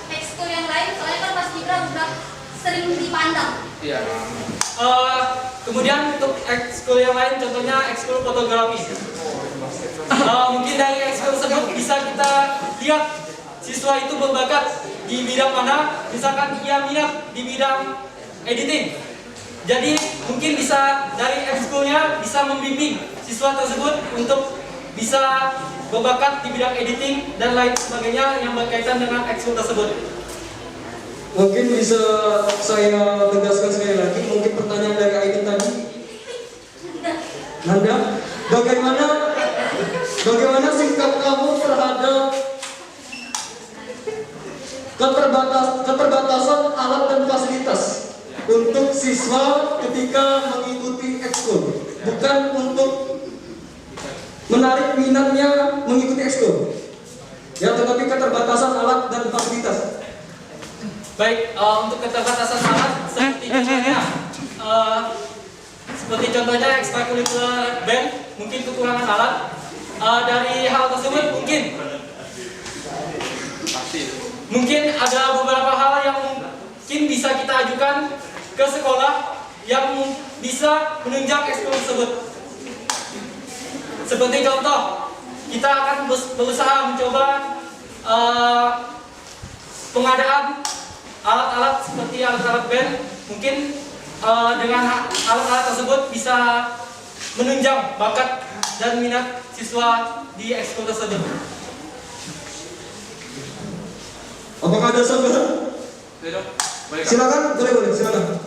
ekskul yang lain, soalnya kan paskibra udah sering dipandang. Iya. Kemudian untuk ekskul yang lain, contohnya ekskul fotografi. Mungkin dari ekskul tersebut bisa kita lihat siswa itu berbakat di bidang mana. Misalkan ia minat di bidang editing. Jadi mungkin bisa dari ekskulnya bisa membimbing siswa tersebut untuk bisa berbakat di bidang editing dan lain sebagainya yang berkaitan dengan ekskul tersebut. Mungkin bisa saya tegaskan sekali lagi, mungkin pertanyaan dari Aidin tadi. Nanda, bagaimana sikap kamu terhadap keterbatasan alat dan fasilitas untuk siswa ketika mengikuti ekskul, bukan untuk menarik minatnya mengikuti ekskul, ya, tetapi keterbatasan alat dan fasilitas. Baik, untuk keterbatasan alat seperti contohnya ekstrakurikuler band, mungkin kekurangan alat. Dari hal tersebut mungkin ada beberapa hal yang mungkin bisa kita ajukan ke sekolah yang bisa menunjang ekskul tersebut. Seperti contoh, kita akan berusaha mencoba pengadaan alat-alat seperti alat-alat band. Mungkin dengan alat-alat tersebut bisa menunjang bakat dan minat siswa di ekskul tersebut. Apakah ada sanggahan? Silakan, boleh, silakan.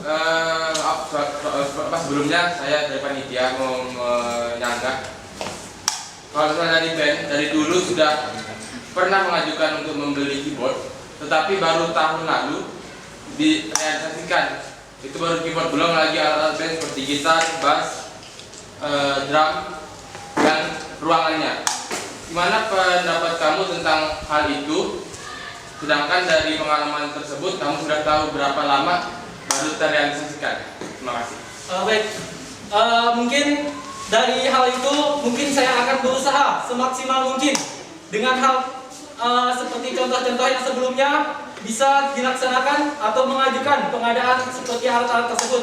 Sebelumnya saya dari panitia mau menyanggah kalau misalnya dari band dari dulu sudah pernah mengajukan untuk membeli keyboard, tetapi baru tahun lalu direalisasikan. Itu baru keyboard, belum lagi alat-alat band seperti gitar, bass, drum, dan ruangannya. Gimana pendapat kamu tentang hal itu? Sedangkan dari pengalaman tersebut kamu sudah tahu berapa lama baru terrealisasikan. Terima kasih. Baik, mungkin dari hal itu mungkin saya akan berusaha semaksimal mungkin dengan hal seperti contoh-contoh yang sebelumnya bisa dilaksanakan atau mengajukan pengadaan seperti alat-alat tersebut.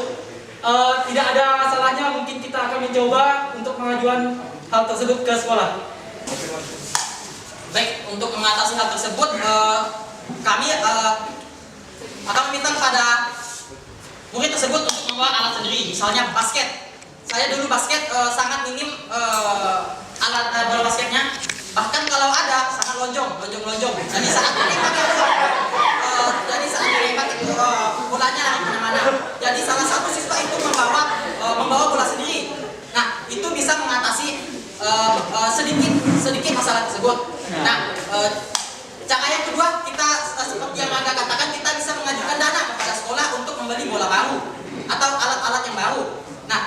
Tidak ada salahnya mungkin kita akan mencoba untuk mengajukan hal tersebut ke sekolah. Baik, untuk mengatasi hal tersebut kami akan meminta kepada murid tersebut untuk membawa alat sendiri, misalnya basket. Saya dulu basket sangat minim alat bola basketnya, bahkan kalau ada sangat lonjong. Jadi saat dilempar itu bolanya lari kemana-mana. Jadi salah satu siswa itu membawa bola sendiri. Nah, itu bisa mengatasi sedikit masalah tersebut. Nah, cara yang kedua, kita seperti yang Angga katakan, kita bisa mengajukan dana kepada sekolah untuk membeli bola baru atau alat-alat yang baru. Nah,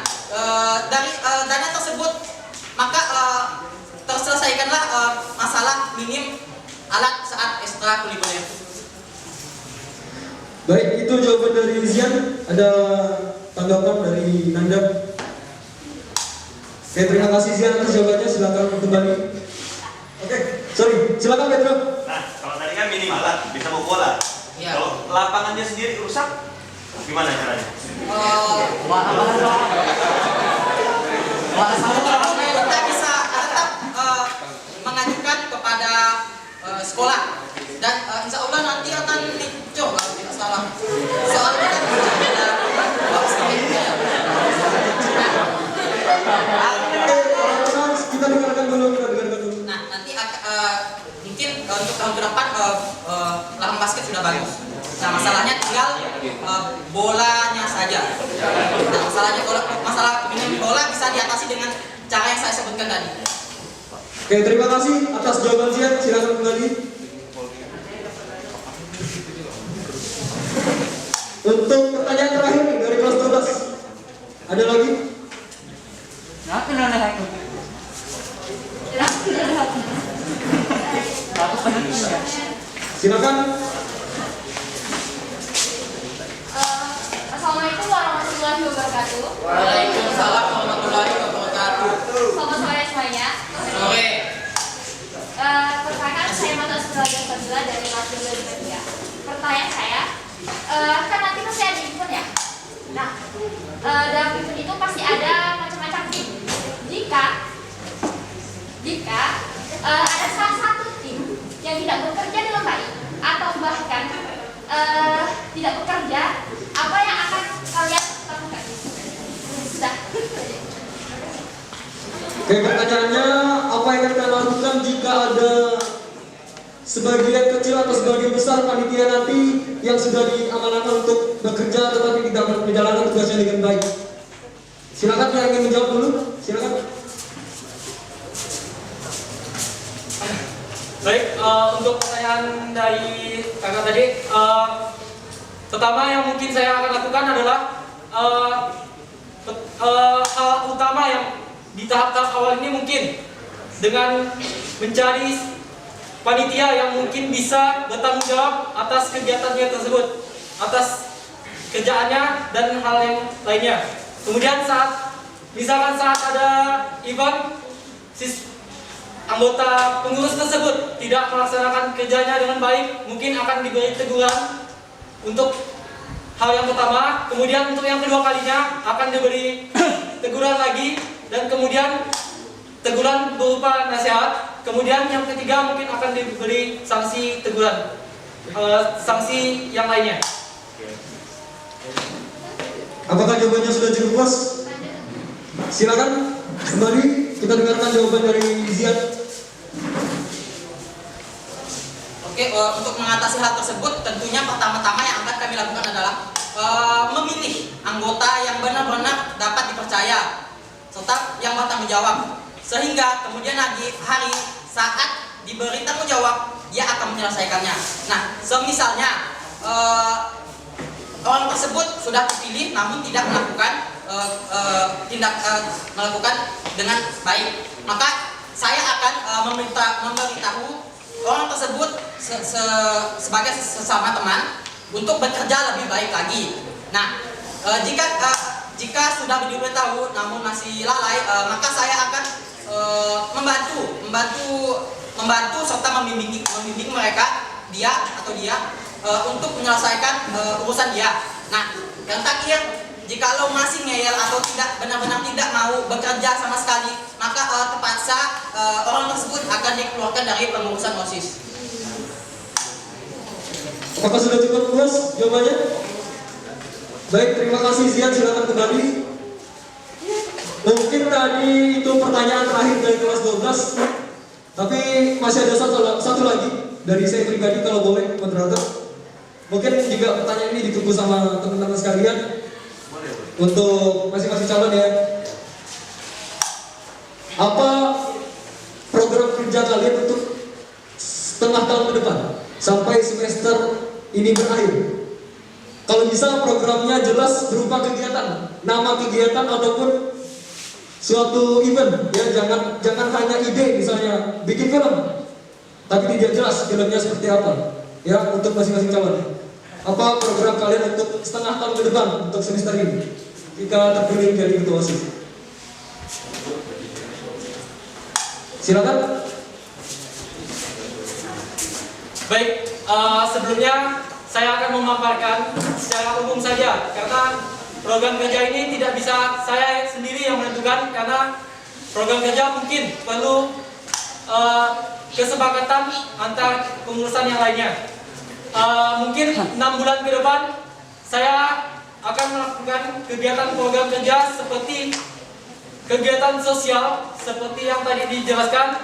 dari dana tersebut maka terselesaikanlah masalah minim alat saat ekstrakurikuler. Baik, itu jawaban dari Zian. Ada tanggapan dari Nanda? Oke, terima kasih Zian atas jawabannya. Silakan kembali. Oke, sorry, silakan Pedro. Nah, kalau tadi kan minim alat, bisa bawa bola. Ya. Kalau lapangannya sendiri rusak, gimana caranya? Kita bisa tetap mengajukan kepada sekolah dan insya Allah nanti akan dicoba kalau tidak salah. Soalnya kan Kita dengarkan dulu. Nah, nanti mungkin untuk tahun ke depan lapangan basket sudah bagus. Nah, masalahnya tinggal bolanya saja. Nah, masalah minim bola bisa diatasi dengan cara yang saya sebutkan tadi. Oke, terima kasih atas jawaban Zian. Silakan kembali. Untuk pertanyaan terakhir nih dari kelas 12. Ada lagi? Silakan. Assalamualaikum warahmatullahi wabarakatuh. Waalaikumsalam warahmatullahi wabarakatuh. Selamat sore semuanya. Sore. Pertanyaan saya Mata Suraja Fadila dari kelas 12 Pertanyaan saya, kan nanti pasti ada event ya. Nah, dalam event itu pasti ada macam-macam tim. Jika ada salah satu tim yang tidak bekerja dengan baik atau bahkan tidak bekerja, apa yang akan Oke, pertanyaannya, apa yang akan lakukan jika ada sebagian kecil atau sebagian besar panitia nanti yang sudah diamanahkan untuk bekerja tetapi tidak menjalankan tugasnya dengan baik? Silakan yang ingin menjawab dulu, silakan. Baik, untuk pertanyaan dari kakak tadi, pertama yang mungkin saya akan lakukan adalah hal utama yang di tahap-tahap awal ini mungkin dengan mencari panitia yang mungkin bisa bertanggung jawab atas kegiatannya tersebut, atas kerjaannya dan hal yang lainnya. Kemudian misalkan saat ada event, anggota pengurus tersebut tidak melaksanakan kerjanya dengan baik, mungkin akan diberi teguran untuk hal yang pertama. Kemudian untuk yang kedua kalinya akan diberi teguran lagi, dan kemudian teguran berupa nasihat. Kemudian yang ketiga mungkin akan diberi sanksi teguran, sanksi yang lainnya. Apakah jawabannya sudah cukup puas? Silakan kembali kita dengarkan jawaban dari Zian. Oke, untuk mengatasi hal tersebut tentunya pertama-tama yang akan kami lakukan adalah memilih anggota yang benar-benar dapat dipercaya serta yang bertanggung jawab, sehingga kemudian lagi hari saat diberi tanggung jawab dia akan menyelesaikannya. Nah, semisalnya orang tersebut sudah terpilih namun tidak melakukan melakukan dengan baik, maka saya akan memberitahu orang tersebut sebagai sesama teman untuk bekerja lebih baik lagi. Nah, jika sudah diberitahu namun masih lalai, maka saya akan membantu serta membimbing mereka dia untuk menyelesaikan urusan dia. Nah, yang terakhir, jikalau masih ngeyel atau benar-benar tidak mau bekerja sama sekali, maka terpaksa orang tersebut akan dikeluarkan dari pengurusan OSIS. Apakah sudah cukup puas jawabannya? Baik, terima kasih Zian, silakan kembali. Mungkin tadi itu pertanyaan terakhir dari kelas 12, tapi masih ada satu lagi dari saya pribadi, kalau boleh moderator. Mungkin juga pertanyaan ini ditunggu sama teman-teman sekalian untuk masing-masing calon ya. Apa program kerja kalian untuk setengah tahun ke depan sampai semester ini berakhir? Kalau bisa programnya jelas berupa kegiatan, nama kegiatan ataupun suatu event ya, jangan hanya ide, misalnya bikin film tapi tidak jelas filmnya seperti apa ya. Untuk masing-masing calon, apa program kalian untuk setengah tahun ke depan untuk semester ini jika terpilih menjadi ketua OSIS? Silakan. Baik, sebelumnya saya akan memaparkan secara umum saja, karena program kerja ini tidak bisa saya sendiri yang menentukan, karena program kerja mungkin perlu kesepakatan antar pengurusan yang lainnya. Mungkin 6 bulan ke depan saya akan melakukan kegiatan program kerja seperti kegiatan sosial seperti yang tadi dijelaskan,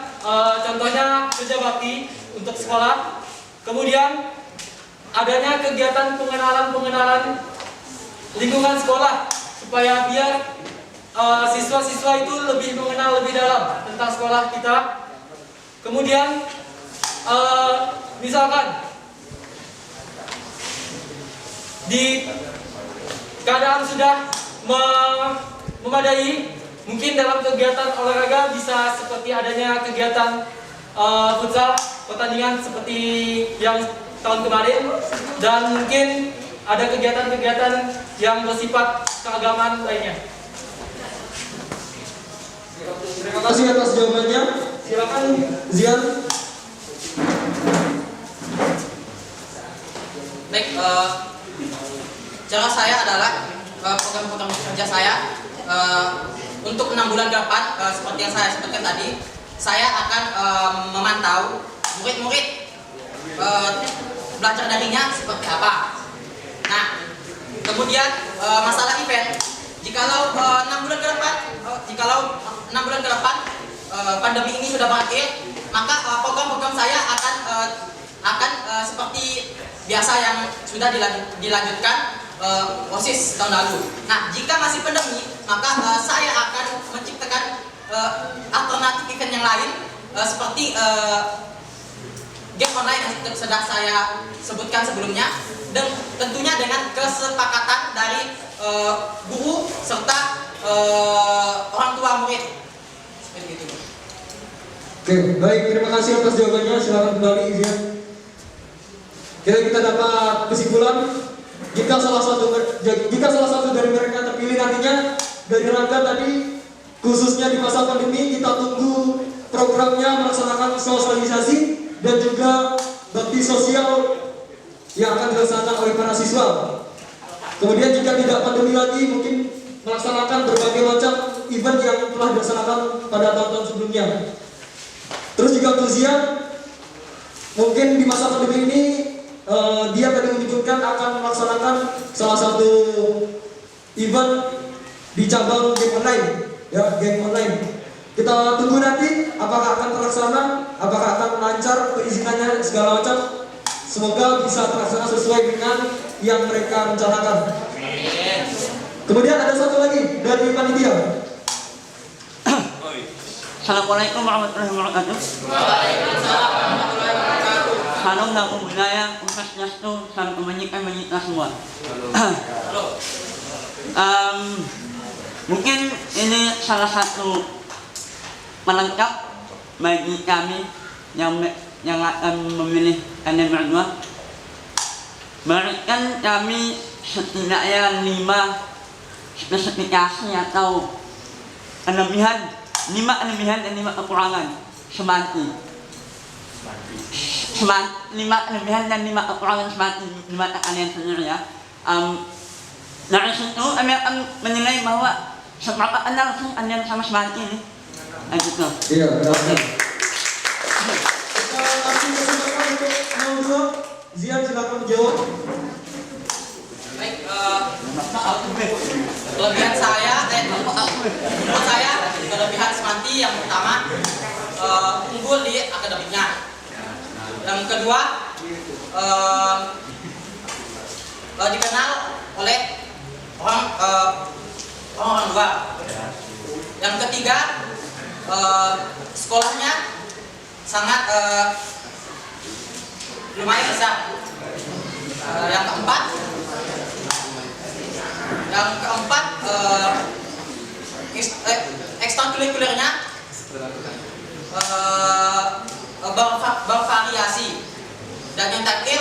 contohnya kerja bakti untuk sekolah. Kemudian adanya kegiatan pengenalan lingkungan sekolah supaya biar siswa-siswa itu lebih mengenal lebih dalam tentang sekolah kita. Kemudian misalkan di keadaan sudah memadai, mungkin dalam kegiatan olahraga bisa seperti adanya kegiatan futsal, pertandingan seperti yang tahun kemarin, dan mungkin ada kegiatan-kegiatan yang bersifat keagamaan lainnya. Terima kasih atas jawabannya. Silakan Zian. Baik, cara saya adalah program-program kerja saya untuk 6 bulan ke depan, seperti yang saya sebutkan tadi, saya akan memantau murid-murid belajar darinya seperti apa. Nah, kemudian masalah event, jikalau 6 bulan ke depan pandemi ini sudah berakhir, maka program-program saya akan seperti biasa yang sudah dilanjutkan OSIS tahun lalu. Nah, jika masih pandemi, maka saya akan menciptakan alternatif event yang lain seperti game online yang sudah saya sebutkan sebelumnya, dan tentunya dengan kesepakatan dari guru serta orang tua murid. Seperti itu. Oke, baik, terima kasih atas jawabannya. Silakan kembali izin. Kita dapat kesimpulan jika salah satu dari mereka terpilih nantinya dari rangka tadi, khususnya di masa pandemi, kita tunggu programnya melaksanakan sosialisasi dan juga bakti sosial yang akan dilaksanakan oleh para siswa. Kemudian jika tidak pandemi lagi, mungkin melaksanakan berbagai macam event yang telah dilaksanakan pada tahun-tahun sebelumnya. Terus juga untuk Zian, mungkin di masa pandemi ini dia tadi menyebutkan akan melaksanakan salah satu event di cabang game online, ya, game online. Kita tunggu nanti apakah akan terlaksana, apakah akan lancar perizinannya segala macam. Semoga bisa terlaksana sesuai dengan yang mereka rencanakan. Kemudian ada satu lagi dari panitia. Assalamualaikum warahmatullahi wabarakatuh. Waalaikumsalam warahmatullahi wabarakatuh. Salam dan budaya Ustaz Nyastu dan kebanyakan semua. Mungkin ini salah satu melengkap bagi kami yang akan memilih kalian berdua. Berikan kami setidaknya 5 spesifikasi atau kelebihan, 5 kelebihan dan 5 kekurangan semanti. 5 kelebihan dan 5 kekurangan semanti di mata kalian sendiri, ya. Dari situ kami akan menilai bahwa seberapa kenal sih kalian sama semanti ini. Gitu. Iya, benar. Kita kasih kesempatan untuk Maudro. Zian, silakan menjawab. Baik, kelebihan saya, menurut saya kelebihan semanti yang pertama unggul di akademiknya. Yang kedua dikenal oleh orang luar. Yang ketiga sekolahnya sangat lumayan besar. Yang keempat ekstrakurikulernya bervariasi, dan yang terakhir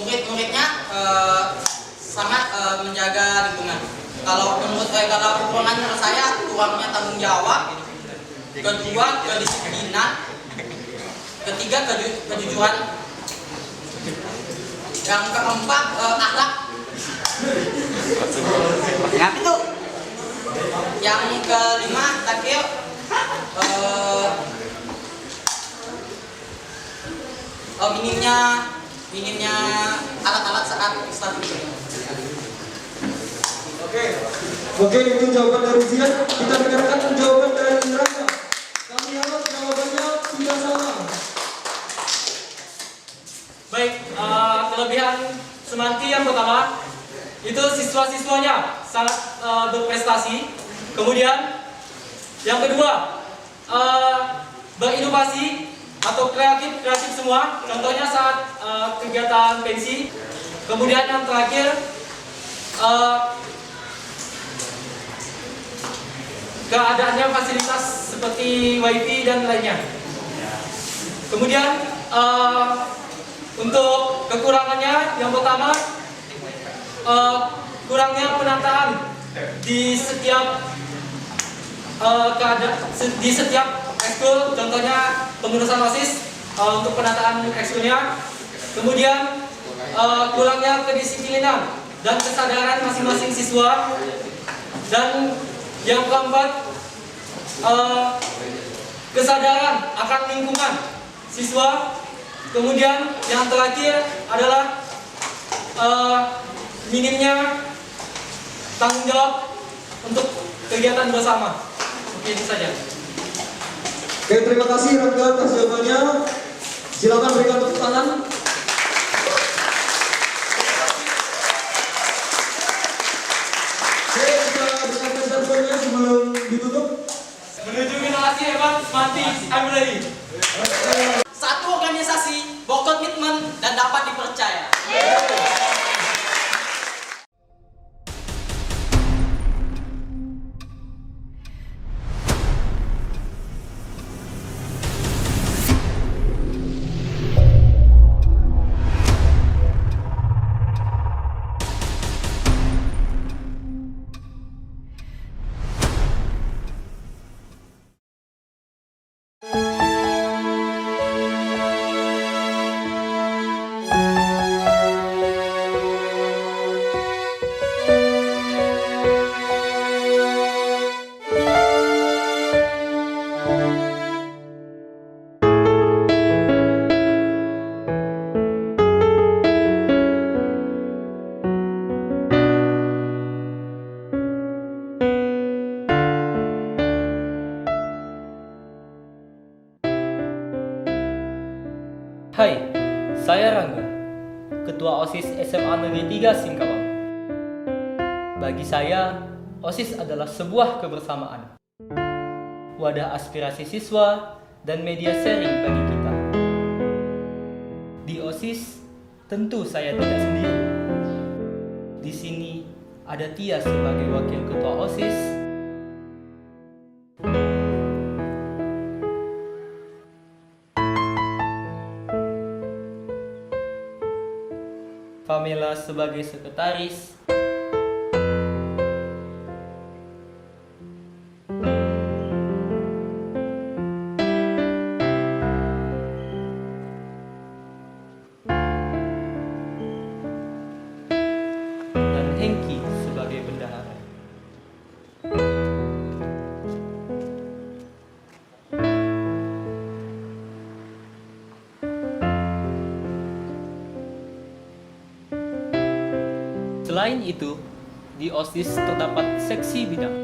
murid-muridnya sangat menjaga lingkungan. Kalau kekurangan menurut saya, kurangnya tanggung jawab, kedua kedisiplinan, ketiga kejujuran, yang keempat akhlak, yang kelima terakhir minimnya alat-alat saat studi. Oke, itu jawaban dari Zian. Kita dengarkan jawaban dari Indra. Kami harap jawabannya sudah sama. Baik, kelebihan semanti yang pertama itu siswa-siswanya sangat berprestasi. Kemudian yang kedua berinovasi atau kreatif semua. Contohnya saat kegiatan pensi. Kemudian yang terakhir keadaannya fasilitas seperti wifi dan lainnya. Kemudian untuk kekurangannya, yang pertama kurangnya penataan di setiap ekskul, contohnya pengurusan OSIS untuk penataan ekskulnya. Kemudian kurangnya kedisiplinan dan kesadaran masing-masing siswa. Dan yang keempat kesadaran akan lingkungan siswa. Kemudian yang terakhir adalah minimnya tanggung jawab untuk kegiatan bersama. Oke, itu saja. Oke, terima kasih Rangga atas jawabannya. Silakan berikan tepuk tangan. Oke, kita berikan jawabannya sebelum ditutup. Menuju generasi hebat, Smarty, I'm ready. Satu organisasi, berkomitmen dan dapat dipercaya. Hai, saya Rangga, Ketua OSIS SMA Negeri 3 Singkawang. Bagi saya, OSIS adalah sebuah kebersamaan, wadah aspirasi siswa, dan media sharing bagi kita. Di OSIS, tentu saya tidak sendiri. Di sini ada Tia sebagai Wakil Ketua OSIS, Pamela sebagai sekretaris, dan Hengki sebagai bendahara. Selain itu, di OSIS terdapat seksi bidang.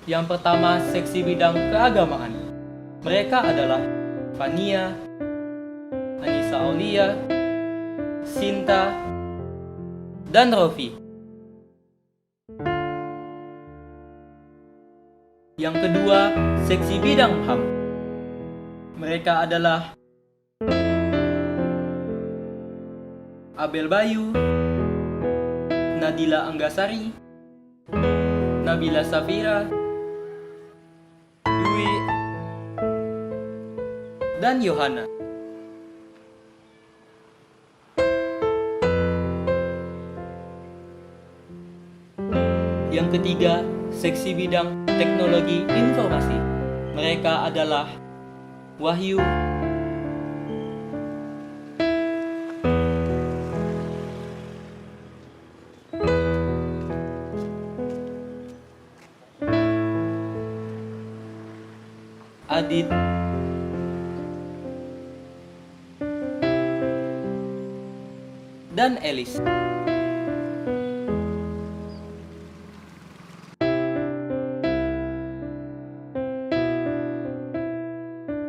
Yang pertama, seksi bidang keagamaan. Mereka adalah Fania, Anissa Aulia, Sinta, dan Rofi. Yang kedua, seksi bidang HAM. Mereka adalah Abel Bayu, Nadila Anggasari, Nabila Safira, Dwi, dan Yohana. Yang ketiga, seksi bidang teknologi informasi. Mereka adalah Wahyu, Adit, dan Elis.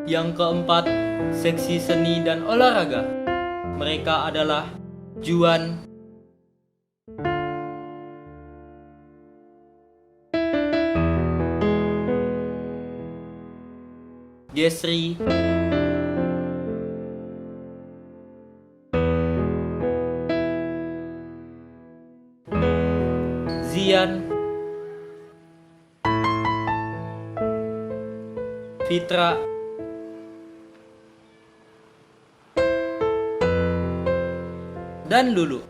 Yang keempat, seksi seni dan olahraga. Mereka adalah Juan, Desri, Zian, Fitra, dan Lulu.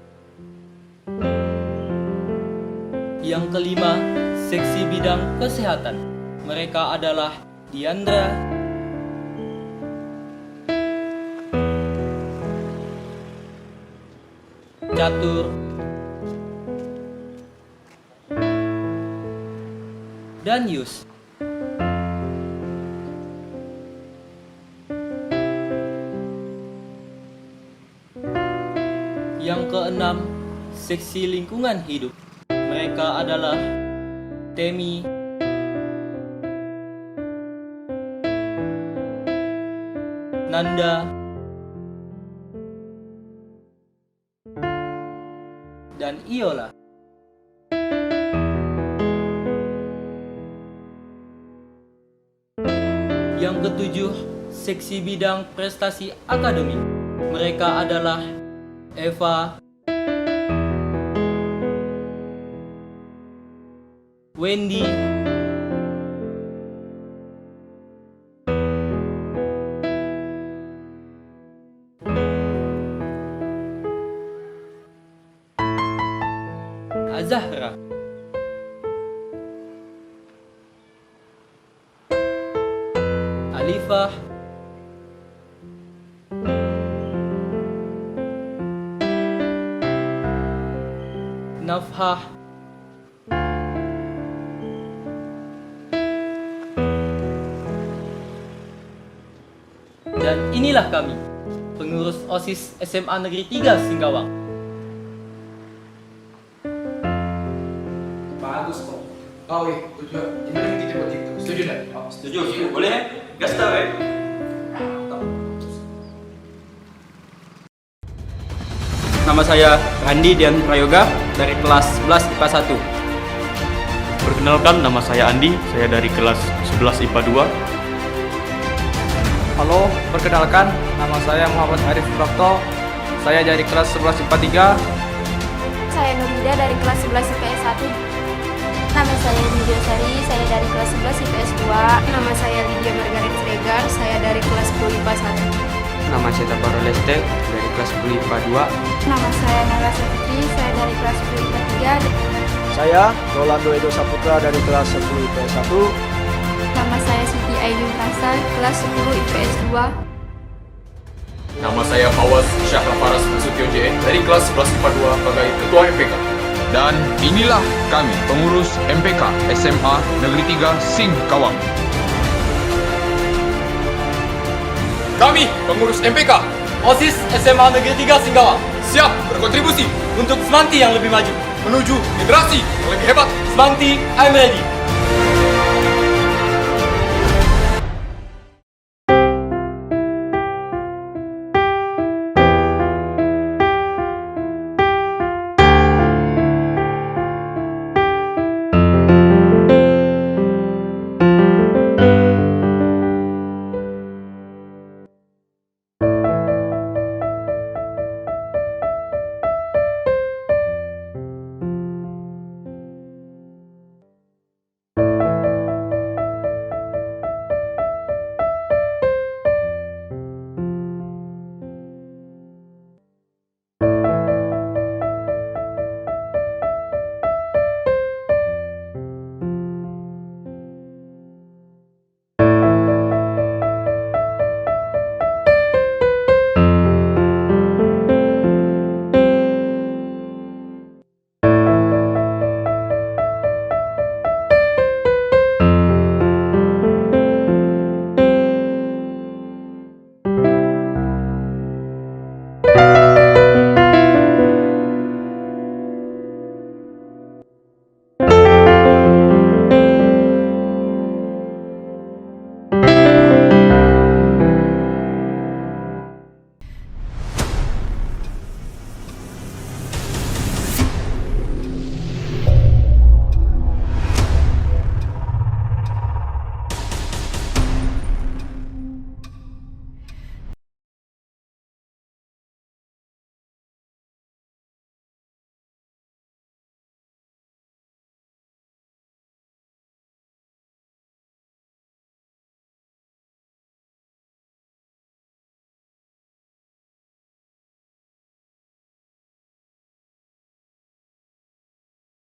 Yang kelima, seksi bidang kesehatan. Mereka adalah Diandra, Catur, dan Yus. Yang keenam, seksi lingkungan hidup. Mereka adalah Temi, Nanda, dan Iola. Yang ketujuh, seksi bidang prestasi akademik. Mereka adalah Eva, Wendy, Azahra, Alifah, Nafhah, dan inilah kami, pengurus OSIS SMA Negeri 3 Singkawang. Bagus kok. Oh iya, gimana kita buat itu? Setuju nggak? Setuju? Boleh? Gas tau ya? Nama saya Randi Dian Prayoga dari kelas 11 IPA 1. Perkenalkan, nama saya Andi, saya dari kelas 11 IPA 2. Halo, perkenalkan, nama saya Muhammad Arif Prapto, saya dari kelas 11 IPA 3. Saya Nurida dari kelas 11 IPS 1. Nama saya Lydia Sari, saya dari kelas 11 IPS 2. Nama saya Lydia Margaret Sregar, saya dari kelas 10 IPA 1. Nama saya Tabaro Leste, dari kelas 10 IPA 2. Nama saya Nala Saputri, saya dari kelas 10 IPA 3. Saya Rolando Edo Saputra dari kelas 10 IPS 1. Nama saya Siti Ainun Hasan, kelas 10 IPS 2. Nama saya Fawaz Syahla Faras Nasution JN dari kelas 11 IPA 2 sebagai Ketua MPK. Dan inilah kami, pengurus MPK SMA Negeri 3 Singkawang. Kami, pengurus MPK OSIS SMA Negeri 3 Singkawang, siap berkontribusi untuk Semanti yang lebih maju, menuju generasi yang lebih hebat. Semanti, I'm ready.